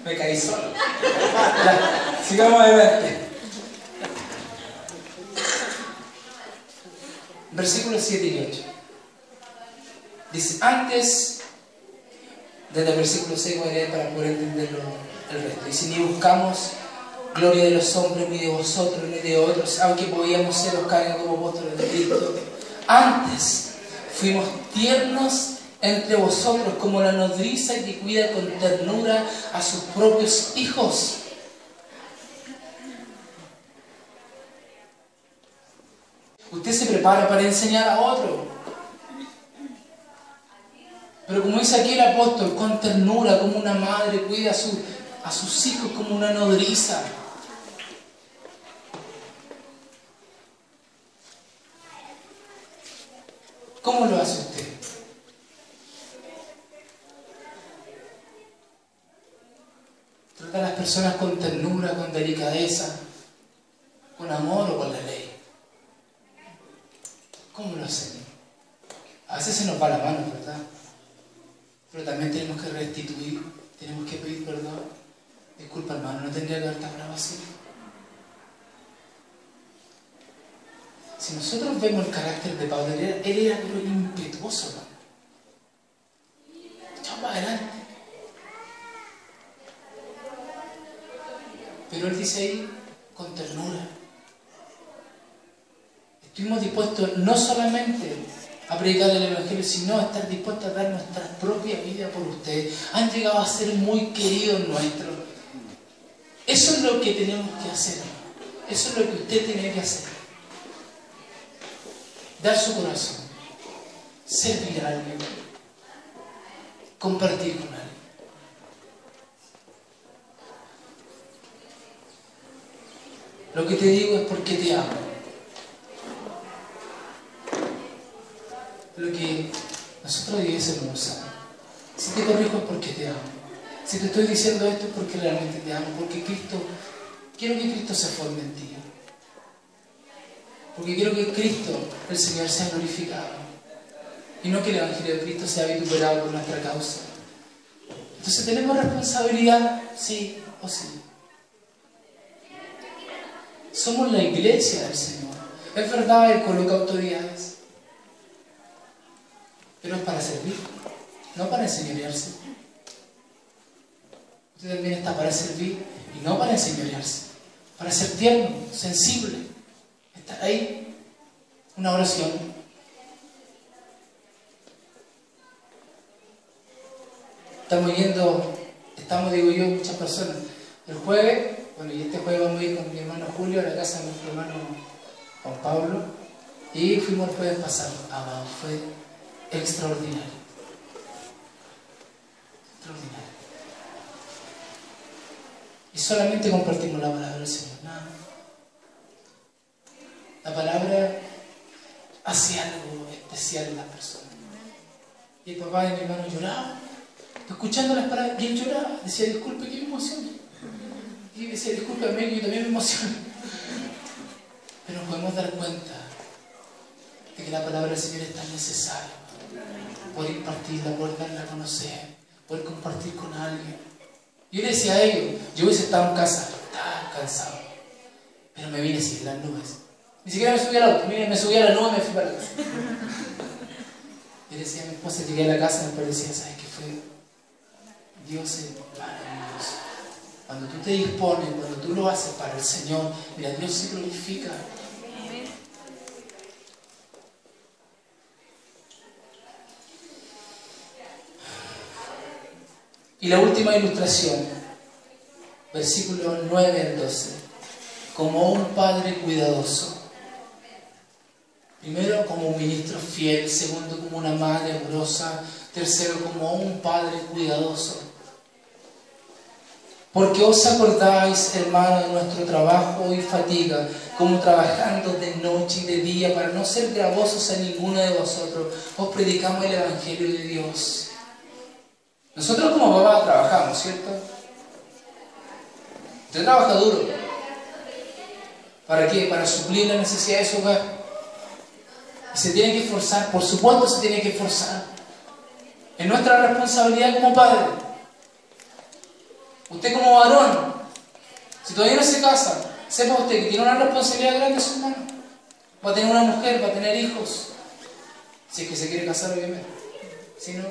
Me caí solo. Ya, sigamos adelante. Versículos 7 y 8. Dice, antes, desde el versículo 6 voy a leer para poder entenderlo el resto. Dice, ni buscamos gloria de los hombres, ni de vosotros, ni de otros, aunque podíamos ser los cargos como apóstoles de Cristo. Antes, fuimos tiernos entre vosotros como la nodriza que cuida con ternura a sus propios hijos. Usted se prepara para enseñar a otro. Pero como dice aquí el apóstol, con ternura, como una madre cuida a sus hijos como una nodriza. ¿Cómo lo hace usted? Trata a las personas con ternura, con delicadeza, con amor o con la ley. ¿Cómo lo hacemos? A veces se nos va la mano, ¿verdad? Pero también tenemos que restituir, tenemos que pedir perdón. Disculpa, hermano, no tendría que haber tan bravo así. Si nosotros vemos el carácter de Pablo, él era pero impetuoso, hermano. Echamos para adelante. Pero él dice ahí, con ternura. Estuvimos dispuestos no solamente a predicar el Evangelio, sino a estar dispuestos a dar nuestra propia vida por ustedes. Han llegado a ser muy queridos nuestros. Eso es lo que tenemos que hacer. Eso es lo que usted tiene que hacer. Dar su corazón, servir a alguien, compartir con alguien. Lo que te digo es porque te amo. Lo que nosotros debiésemos usar. Si te corrijo es porque te amo. Si te estoy diciendo esto es porque realmente te amo. Porque quiero que Cristo se forme en ti. Porque quiero que Cristo, el Señor, sea glorificado. Y no que el Evangelio de Cristo sea vituperado por nuestra causa. Entonces tenemos responsabilidad, sí o sí. Somos la iglesia del Señor. Es verdad, Él coloca autoridades. pero es para servir, no para enseñorearse. Usted también está para servir y no para enseñorearse, para ser tierno, sensible, estar ahí. Una oración. Estamos, digo yo, muchas personas. El jueves, bueno, y este jueves vamos a ir con mi hermano Julio a la casa de nuestro hermano Juan Pablo, y fuimos el jueves pasado. Fue extraordinario. Extraordinario. Y solamente compartimos la palabra del Señor, nada. La palabra hace algo especial en las personas. Y el papá de mi hermano lloraba, escuchando las palabras, y él lloraba, decía, disculpe que me emociono. Y decía, discúlpame que yo también me emociono. Pero nos podemos dar cuenta de que la palabra del Señor es tan necesaria. Poder impartirla, poder darla a conocer, poder compartir con alguien. Yo le decía a ellos, yo hubiese estado en casa, estaba cansado, pero me vine sin las nubes. Ni siquiera me subí al auto, me subí a la nube y me fui para la casa. Yo le decía a mi esposa, llegué a la casa y me parecía, ¿sabes qué fue? Dios es maravilloso. Cuando tú te dispones, cuando tú lo haces para el Señor, mira, Dios se glorifica. Y la última ilustración, versículos 9 al 12. Como un padre cuidadoso. Primero, como un ministro fiel. Segundo, como una madre amorosa. Tercero, como un padre cuidadoso. Porque os acordáis, hermanos, de nuestro trabajo y fatiga, como trabajando de noche y de día, para no ser gravosos a ninguno de vosotros, os predicamos el Evangelio de Dios. Nosotros como papás trabajamos, ¿cierto? Usted trabaja duro. ¿Para qué? Para suplir la necesidad de su hogar. Y se tiene que esforzar, por supuesto se tiene que esforzar. Es nuestra responsabilidad como padre. Usted como varón, si todavía no se casa, sepa usted que tiene una responsabilidad grande en sus manos. Va a tener una mujer, va a tener hijos. Si es que se quiere casar, obviamente. Si no.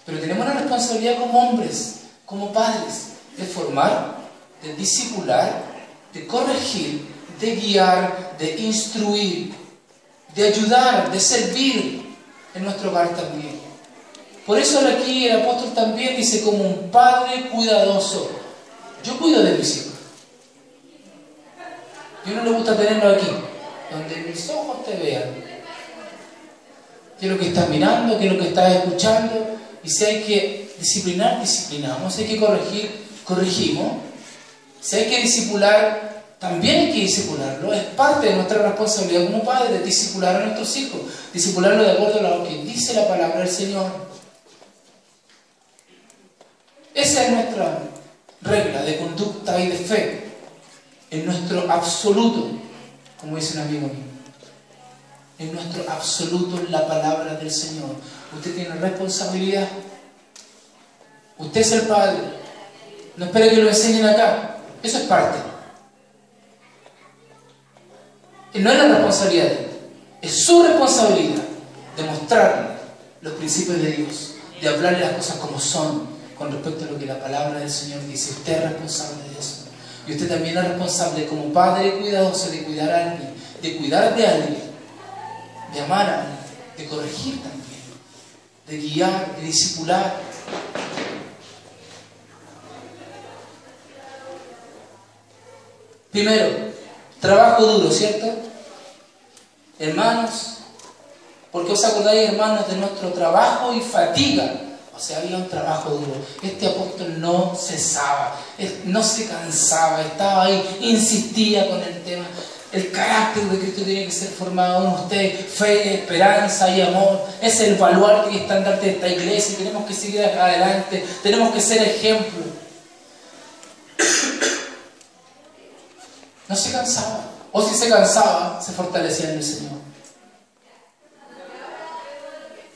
Pero tenemos una responsabilidad como hombres, como padres, de formar, de discipular, de corregir, de guiar, de instruir, de ayudar, de servir en nuestro hogar también. Por eso aquí el apóstol también dice, como un padre cuidadoso. Yo cuido de mis hijos. Yo no le gusta tenerlo aquí, donde mis ojos te vean. ¿Qué es lo que estás mirando? ¿Qué es lo que estás escuchando? Y si hay que disciplinar, disciplinamos. Si hay que corregir, corregimos. Si hay que discipular, también hay que discipularlo. Es parte de nuestra responsabilidad como padres, discipular a nuestros hijos. Discipularlo de acuerdo a lo que dice la palabra del Señor. Esa es nuestra regla de conducta y de fe. En nuestro absoluto, como dice un amigo mío. En nuestro absoluto la palabra del Señor. Usted tiene responsabilidad. Usted es el padre. No espere que lo enseñen acá. Eso es parte. Y no es la responsabilidad de él. Es su responsabilidad de mostrarle los principios de Dios, de hablarle las cosas como son, con respecto a lo que la palabra del Señor dice. Usted es responsable de eso. Y usted también es responsable como padre cuidadoso de cuidar a alguien, de cuidar de alguien, de amar a alguien, de corregir también, de guiar, de discipular. Primero, trabajo duro, ¿cierto? Hermanos, porque os acordáis, hermanos, de nuestro trabajo y fatiga. O sea, había un trabajo duro. Este apóstol no cesaba, no se cansaba, estaba ahí, insistía con el tema. El carácter de Cristo tiene que ser formado en usted, fe, esperanza y amor. Es el baluarte y estandarte de esta iglesia y tenemos que seguir adelante, tenemos que ser ejemplo. No se cansaba, o si se cansaba, se fortalecía en el Señor.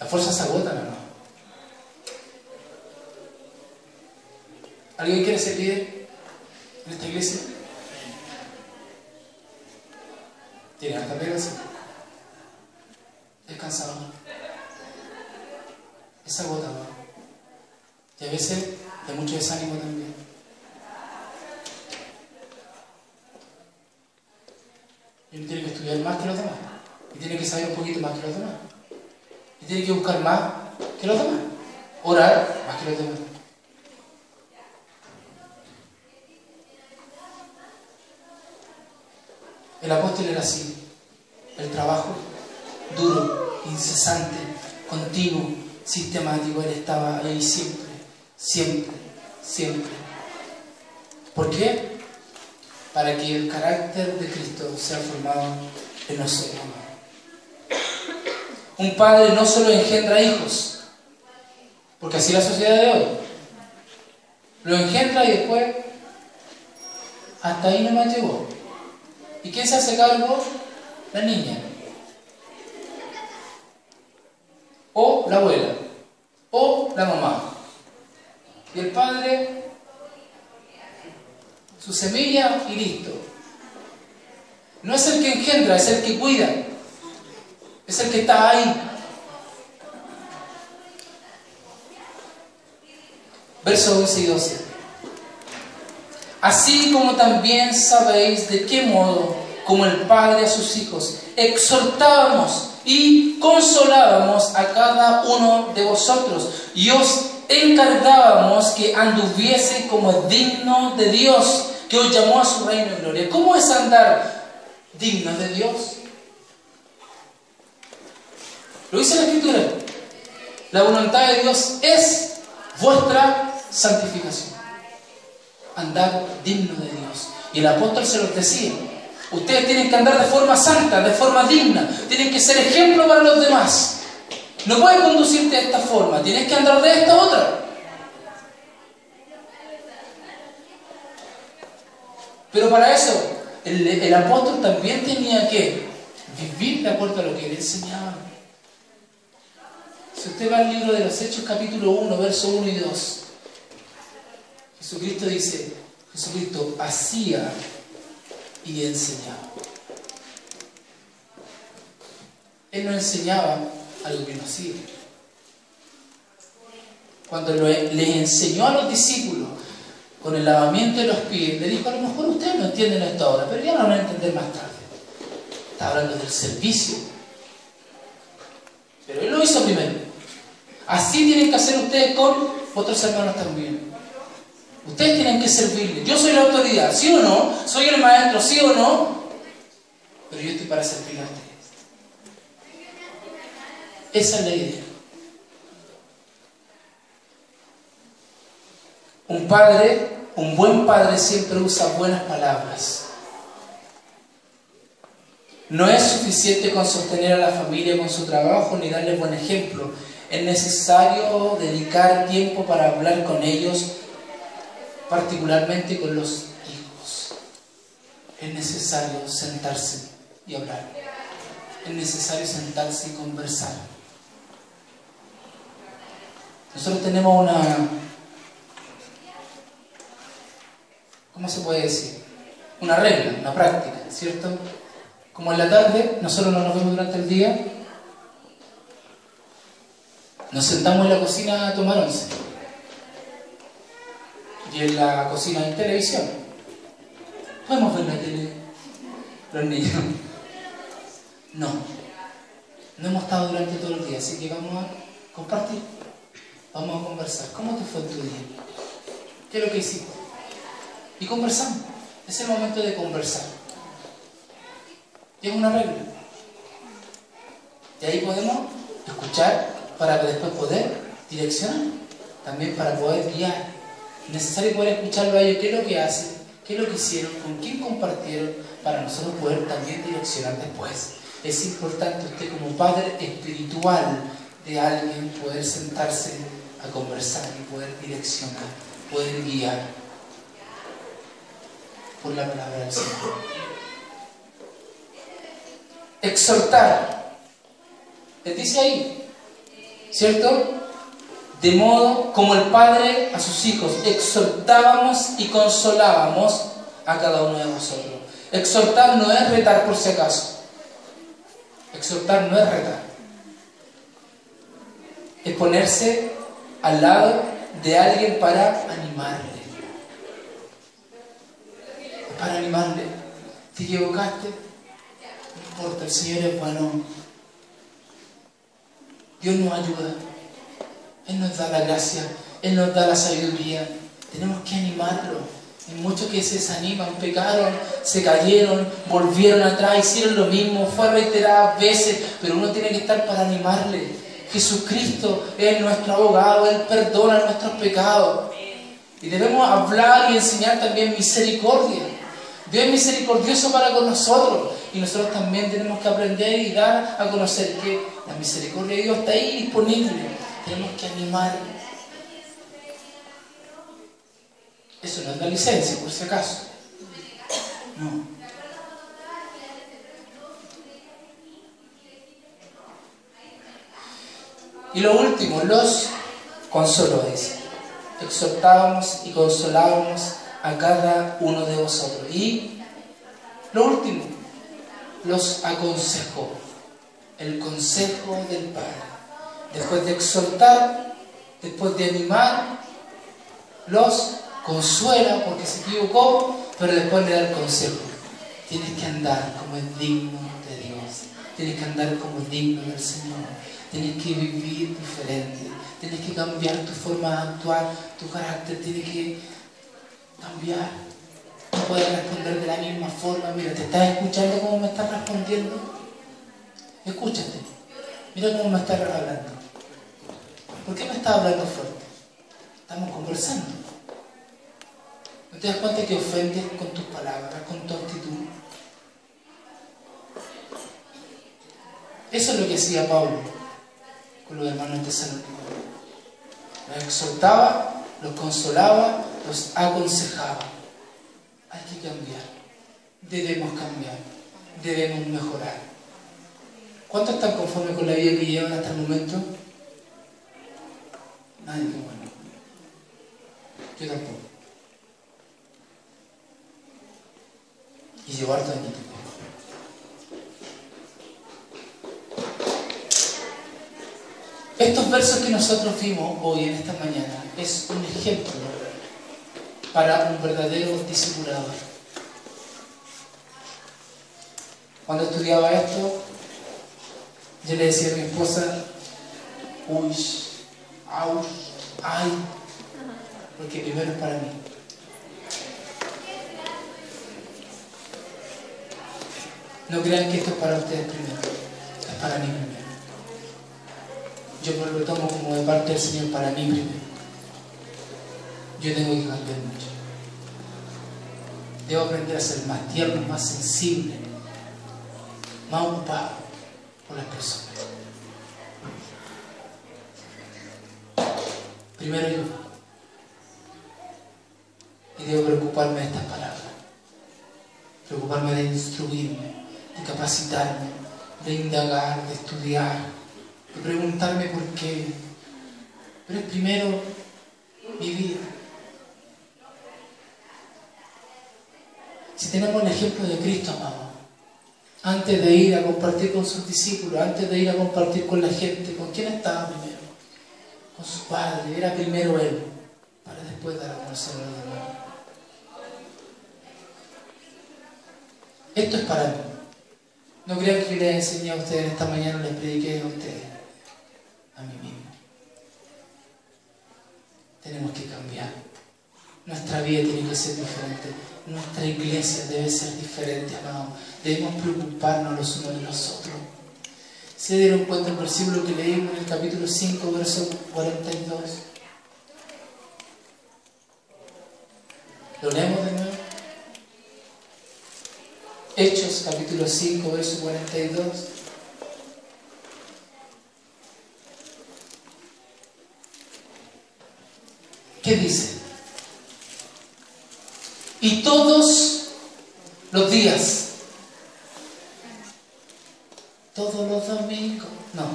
Las fuerzas se agotan, ¿no? ¿Alguien quiere ser líder en esta iglesia? ¿Tiene harta pega? Sí. cansador, es agotador. Y a veces de mucho desánimo también. Y uno tiene que estudiar más que los demás. Y tiene que saber un poquito más que los demás. Y tiene que buscar más que los demás. Orar más que los demás. El apóstol era así. El trabajo duro, incesante, continuo, sistemático. Él estaba ahí siempre, siempre, siempre. ¿Por qué? Para que el carácter de Cristo sea formado en nosotros. Un padre no solo engendra hijos, porque así es la sociedad de hoy. Lo engendra y después hasta ahí nomás llegó. ¿Y quién se hace cargo? La niña. O la abuela. O la mamá. Y el padre, su semilla y listo. No es el que engendra, es el que cuida. Es el que está ahí. Versos 11 y 12. Así como también sabéis de qué modo, como el Padre a sus hijos, exhortábamos y consolábamos a cada uno de vosotros, y os encargábamos que anduviese como es digno de Dios, que os llamó a su reino y gloria. ¿Cómo es andar digno de Dios? Lo dice la Escritura. La voluntad de Dios es vuestra santificación. Andar digno de Dios. Y el apóstol se los decía. Ustedes tienen que andar de forma santa, de forma digna. Tienen que ser ejemplo para los demás. No puedes conducirte de esta forma. Tienes que andar de esta otra. Pero para eso, el apóstol también tenía que vivir de acuerdo a lo que él enseñaba. Si usted va al libro de los Hechos, capítulo 1, versos 1 y 2, Jesucristo dice, Jesucristo hacía y enseñaba. Él no enseñaba algo que no hacía. Cuando les enseñó a los discípulos con el lavamiento de los pies, le dijo, a lo mejor ustedes no entienden esto ahora, pero ya lo van a entender más tarde. Está hablando del servicio. Pero él lo hizo primero. Así tienen que hacer ustedes con otros hermanos también. Ustedes tienen que servirle. Yo soy la autoridad, ¿sí o no? Soy el maestro, ¿sí o no? Pero yo estoy para servir a ustedes. Esa es la idea. Un buen padre siempre usa buenas palabras. No es suficiente con sostener a la familia con su trabajo ni darles buen ejemplo. Es necesario dedicar tiempo para hablar con ellos, particularmente con los hijos. Es necesario sentarse y hablar. Es necesario sentarse y conversar. Nosotros tenemos una... ¿Cómo se puede decir? Una regla, una práctica, ¿cierto? Como en la tarde, nosotros no nos vemos durante el día, nos sentamos en la cocina a tomar once. Y en la cocina hay televisión. ¿Podemos ver la tele? Los niños. No hemos estado durante todo el día, así que vamos a compartir. Vamos a conversar. ¿Cómo te fue en tu día? ¿Qué es lo que hiciste? Y conversamos. Es el momento de conversar. Y es una regla. Y ahí podemos escuchar para después poder direccionar. También para poder guiar. Es necesario poder escucharlo a ellos. ¿Qué es lo que hacen? ¿Qué es lo que hicieron? ¿Con quién compartieron? Para nosotros poder también direccionar después. Es importante usted como padre espiritual de alguien poder sentarse a conversar y poder direccionar, poder guiar por la palabra del Señor. Exhortar. Les dice ahí, ¿cierto? De modo como el Padre a sus hijos, exhortábamos y consolábamos a cada uno de vosotros. Exhortar no es retar por si acaso. Exhortar no es retar. ponerse al lado de alguien para animarle. Para animarle. ¿Te equivocaste? No importa, el Señor es bueno. Dios nos ayuda. Él nos da la gracia. Él nos da la sabiduría. Tenemos que animarlo. Hay muchos que se desaniman, pecaron, se cayeron, volvieron atrás, hicieron lo mismo, fue reiteradas veces, pero uno tiene que estar para animarle. Jesucristo es nuestro abogado, Él perdona nuestros pecados. Y debemos hablar y enseñar también misericordia. Dios es misericordioso para con nosotros. Y nosotros también tenemos que aprender y dar a conocer que la misericordia de Dios está ahí disponible. Tenemos que animar. Eso no es la licencia, por si acaso. No. Y lo último, los consoladores. Exhortábamos y consolábamos a cada uno de vosotros. Y lo último, los aconsejó. El consejo del Padre. Después de exhortar, después de animar, los consuela porque se equivocó, pero después le da el consejo. Tienes que andar como es digno de Dios. Tienes que andar como es digno del Señor. Tienes que vivir diferente. Tienes que cambiar tu forma de actuar, tu carácter. Tienes que cambiar. No puedes responder de la misma forma. Mira, ¿te estás escuchando cómo me estás respondiendo? Escúchate. Mira cómo me estás hablando. ¿Por qué me estás hablando fuerte? Estamos conversando. ¿No te das cuenta que ofendes con tus palabras, con tu actitud? Eso es lo que hacía Pablo con los hermanos tesalonicenses. Los exhortaba, los consolaba, los aconsejaba. Hay que cambiar. Debemos cambiar. Debemos mejorar. ¿Cuántos están conformes con la vida que llevan hasta el momento? Nadie, qué bueno. Yo tampoco. Y llevo harto añito. Estos versos que nosotros vimos hoy en esta mañana es un ejemplo para un verdadero discipulador. Cuando estudiaba esto, yo le decía a mi esposa, uy, aus, ay, porque primero es para mí. No crean que esto es para ustedes primero, es para mí primero. Yo me lo tomo como de parte del Señor para mí primero. Yo tengo que cambiar mucho. Debo aprender a ser más tierno, más sensible, más ocupado por las personas. Primero yo. Y debo preocuparme de estas palabras. Preocuparme de instruirme, de capacitarme, de indagar, de estudiar, de preguntarme por qué. Pero es primero mi vida. Si tenemos el ejemplo de Cristo, amado, antes de ir a compartir con sus discípulos, antes de ir a compartir con la gente, ¿con quién estaba primero? Con su Padre. Era primero Él, para después dar a conocer a los demás. Esto es para mí. No crean que yo les enseñé a ustedes esta mañana, les prediqué a ustedes, a mí mismo. Tenemos que cambiar. Nuestra vida tiene que ser diferente. Nuestra iglesia debe ser diferente, amado. Debemos preocuparnos los unos de los otros. ¿Se dieron cuenta el versículo que leímos en el capítulo 5, verso 42? ¿Lo leemos de nuevo? Hechos, capítulo 5, verso 42. ¿Qué dice? Y todos los días, todos los domingos, no,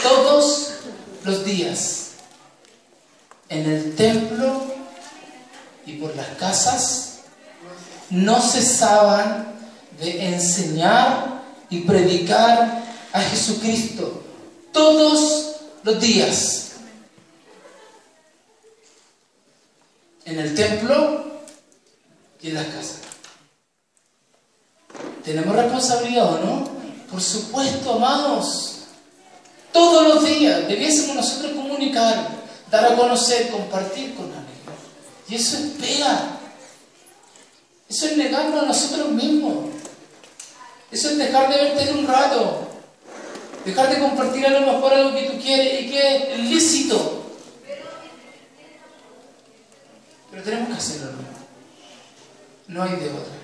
todos los días, en el templo y por las casas, no cesaban de enseñar y predicar a Jesucristo todos los días, el templo y en las casas. ¿Tenemos responsabilidad o no? Por supuesto, amados. Todos los días debiésemos nosotros comunicar, dar a conocer, compartir con alguien. Y eso es pega. Eso es negarnos a nosotros mismos. Eso es dejar de verte un rato. Dejar de compartir a lo mejor algo que tú quieres y que es lícito. Pero tenemos que hacerlo. No hay de otra.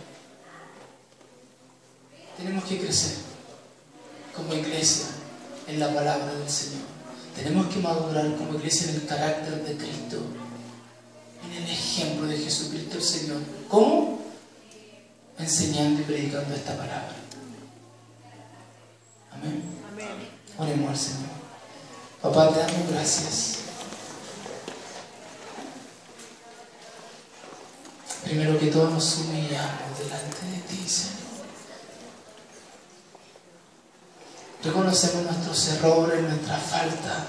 Tenemos que crecer como iglesia en la palabra del Señor. Tenemos que madurar como iglesia en el carácter de Cristo, en el ejemplo de Jesucristo el Señor. ¿Cómo? Enseñando y predicando esta palabra. Amén. Oremos al Señor. Papá, te damos gracias. Primero que todo nos humillamos delante de ti, Señor. Reconocemos nuestros errores, nuestra falta,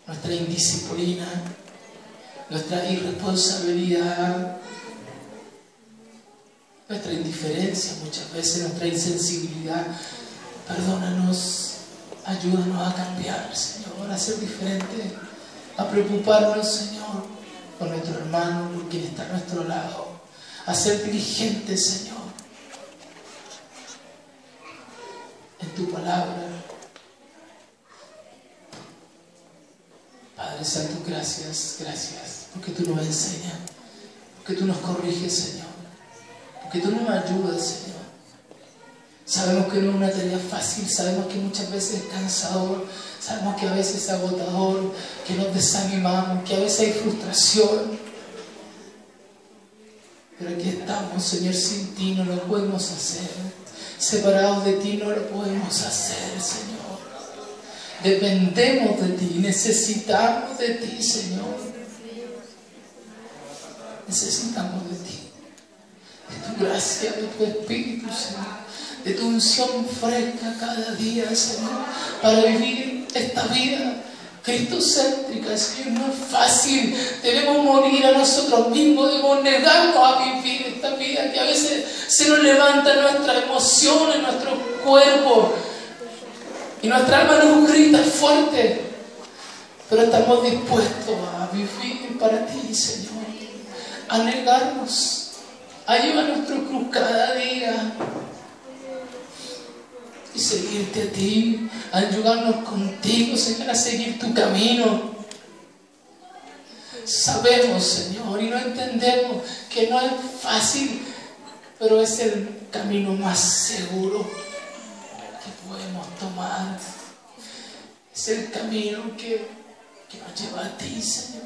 nuestra indisciplina, nuestra irresponsabilidad, nuestra indiferencia muchas veces, nuestra insensibilidad. Perdónanos, ayúdanos a cambiar, Señor, a ser diferentes, a preocuparnos, Señor, por nuestro hermano, por quien está a nuestro lado, a ser diligentes, Señor, en tu palabra. Padre Santo, gracias, gracias, porque tú nos enseñas, porque tú nos corriges, Señor, porque tú nos ayudas, Señor. Sabemos que no es una tarea fácil, sabemos que muchas veces es cansador, sabemos que a veces es agotador, que nos desanimamos, que a veces hay frustración. Pero aquí estamos, Señor, sin ti no lo podemos hacer. Separados de ti no lo podemos hacer, Señor. Dependemos de ti, necesitamos de ti, Señor. Necesitamos de ti, de tu gracia, de tu Espíritu, Señor, de tu unción fresca cada día, Señor, para vivir esta vida cristocéntrica, Señor. No es fácil, debemos morir a nosotros mismos, debemos negarnos a vivir esta vida que a veces se nos levantan nuestras emociones, nuestro cuerpo, y nuestra alma nos grita fuerte, pero estamos dispuestos a vivir para ti, Señor, a negarnos, a llevar nuestra cruz cada día y seguirte a ti, a ayudarnos contigo, Señor, a seguir tu camino. Sabemos, Señor, y no entendemos que no es fácil, pero es el camino más seguro que podemos tomar. Es el camino que nos lleva a ti, Señor,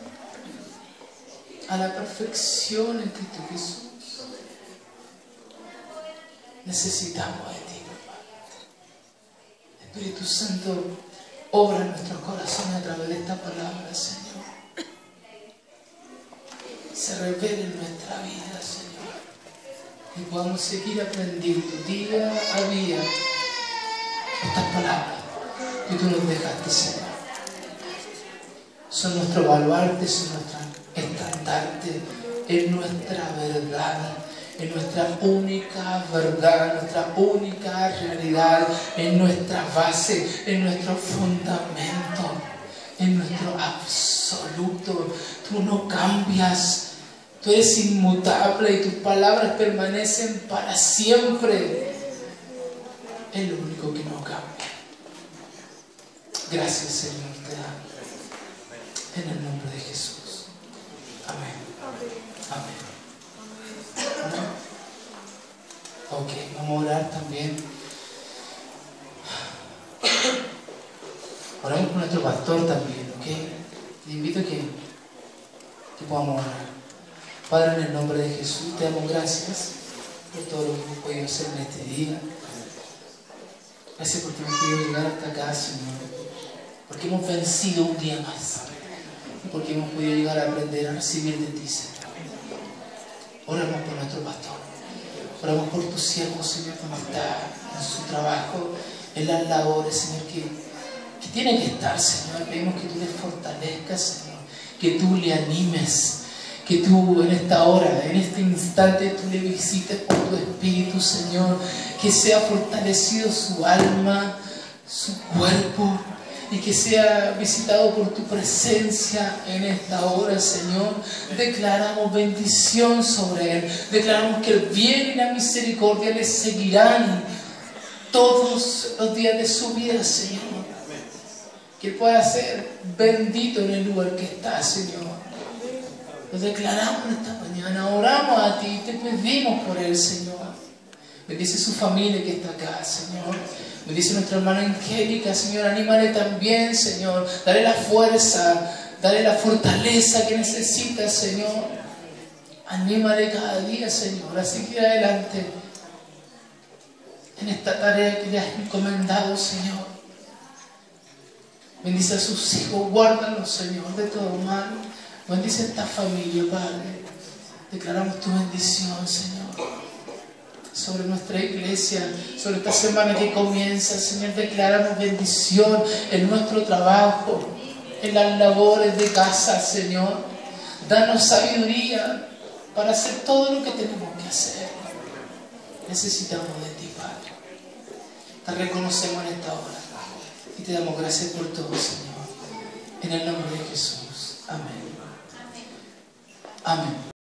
a la perfección en Cristo Jesús. Necesitamos de ti, papá. Espíritu Santo, obra en nuestros corazones a través de esta palabra, Señor. Se revele en nuestra vida, Señor, y podamos seguir aprendiendo día a día estas palabras que tú nos dejaste, Señor. Son nuestro baluarte, son nuestro estandarte, es nuestra verdad, es nuestra única verdad, nuestra única realidad, es nuestra base, es nuestro fundamento, es nuestro absoluto. Tú no cambias, tú eres inmutable y tus palabras permanecen para siempre. Es lo único que no cambia. Gracias, Señor, te damos. En el nombre de Jesús. Amén. Amén. Amén. Ok, vamos a orar también. Oramos con nuestro pastor también, ok. Te invito a que podamos orar. Padre, en el nombre de Jesús, te damos gracias por todo lo que hemos podido hacer en este día. Gracias porque hemos podido llegar hasta acá, Señor. Porque hemos vencido un día más. Y porque hemos podido llegar a aprender a recibir de ti, Señor. Oramos por nuestro pastor. Oramos por tu siervo, Señor, que está en su trabajo, en las labores, Señor, que tiene que estar, Señor. Pedimos que tú les fortalezcas, Señor. que tú le animes, que tú en esta hora, en este instante, tú le visites por tu Espíritu, Señor, que sea fortalecido su alma, su cuerpo, y que sea visitado por tu presencia en esta hora, Señor. Declaramos bendición sobre él, declaramos que el bien y la misericordia le seguirán todos los días de su vida, Señor. Que él pueda ser bendito en el lugar que está, Señor. Lo declaramos esta mañana, oramos a ti, te pedimos por él, Señor. Bendice su familia que está acá, Señor. Bendice nuestra hermana Angélica, Señor. Anímale también, Señor. Dale la fuerza, dale la fortaleza que necesita, Señor. Anímale cada día, Señor, a seguir adelante en esta tarea que le has encomendado, Señor. Bendice a sus hijos, guárdalos, Señor, de todo mal. Bendice a esta familia, Padre. Declaramos tu bendición, Señor, sobre nuestra iglesia, sobre esta semana que comienza, Señor. Declaramos bendición en nuestro trabajo, en las labores de casa, Señor. Danos sabiduría para hacer todo lo que tenemos que hacer. Necesitamos de ti, Padre. Te reconocemos en esta hora y te damos gracias por todo, Señor. En el nombre de Jesús. Amén. Amén.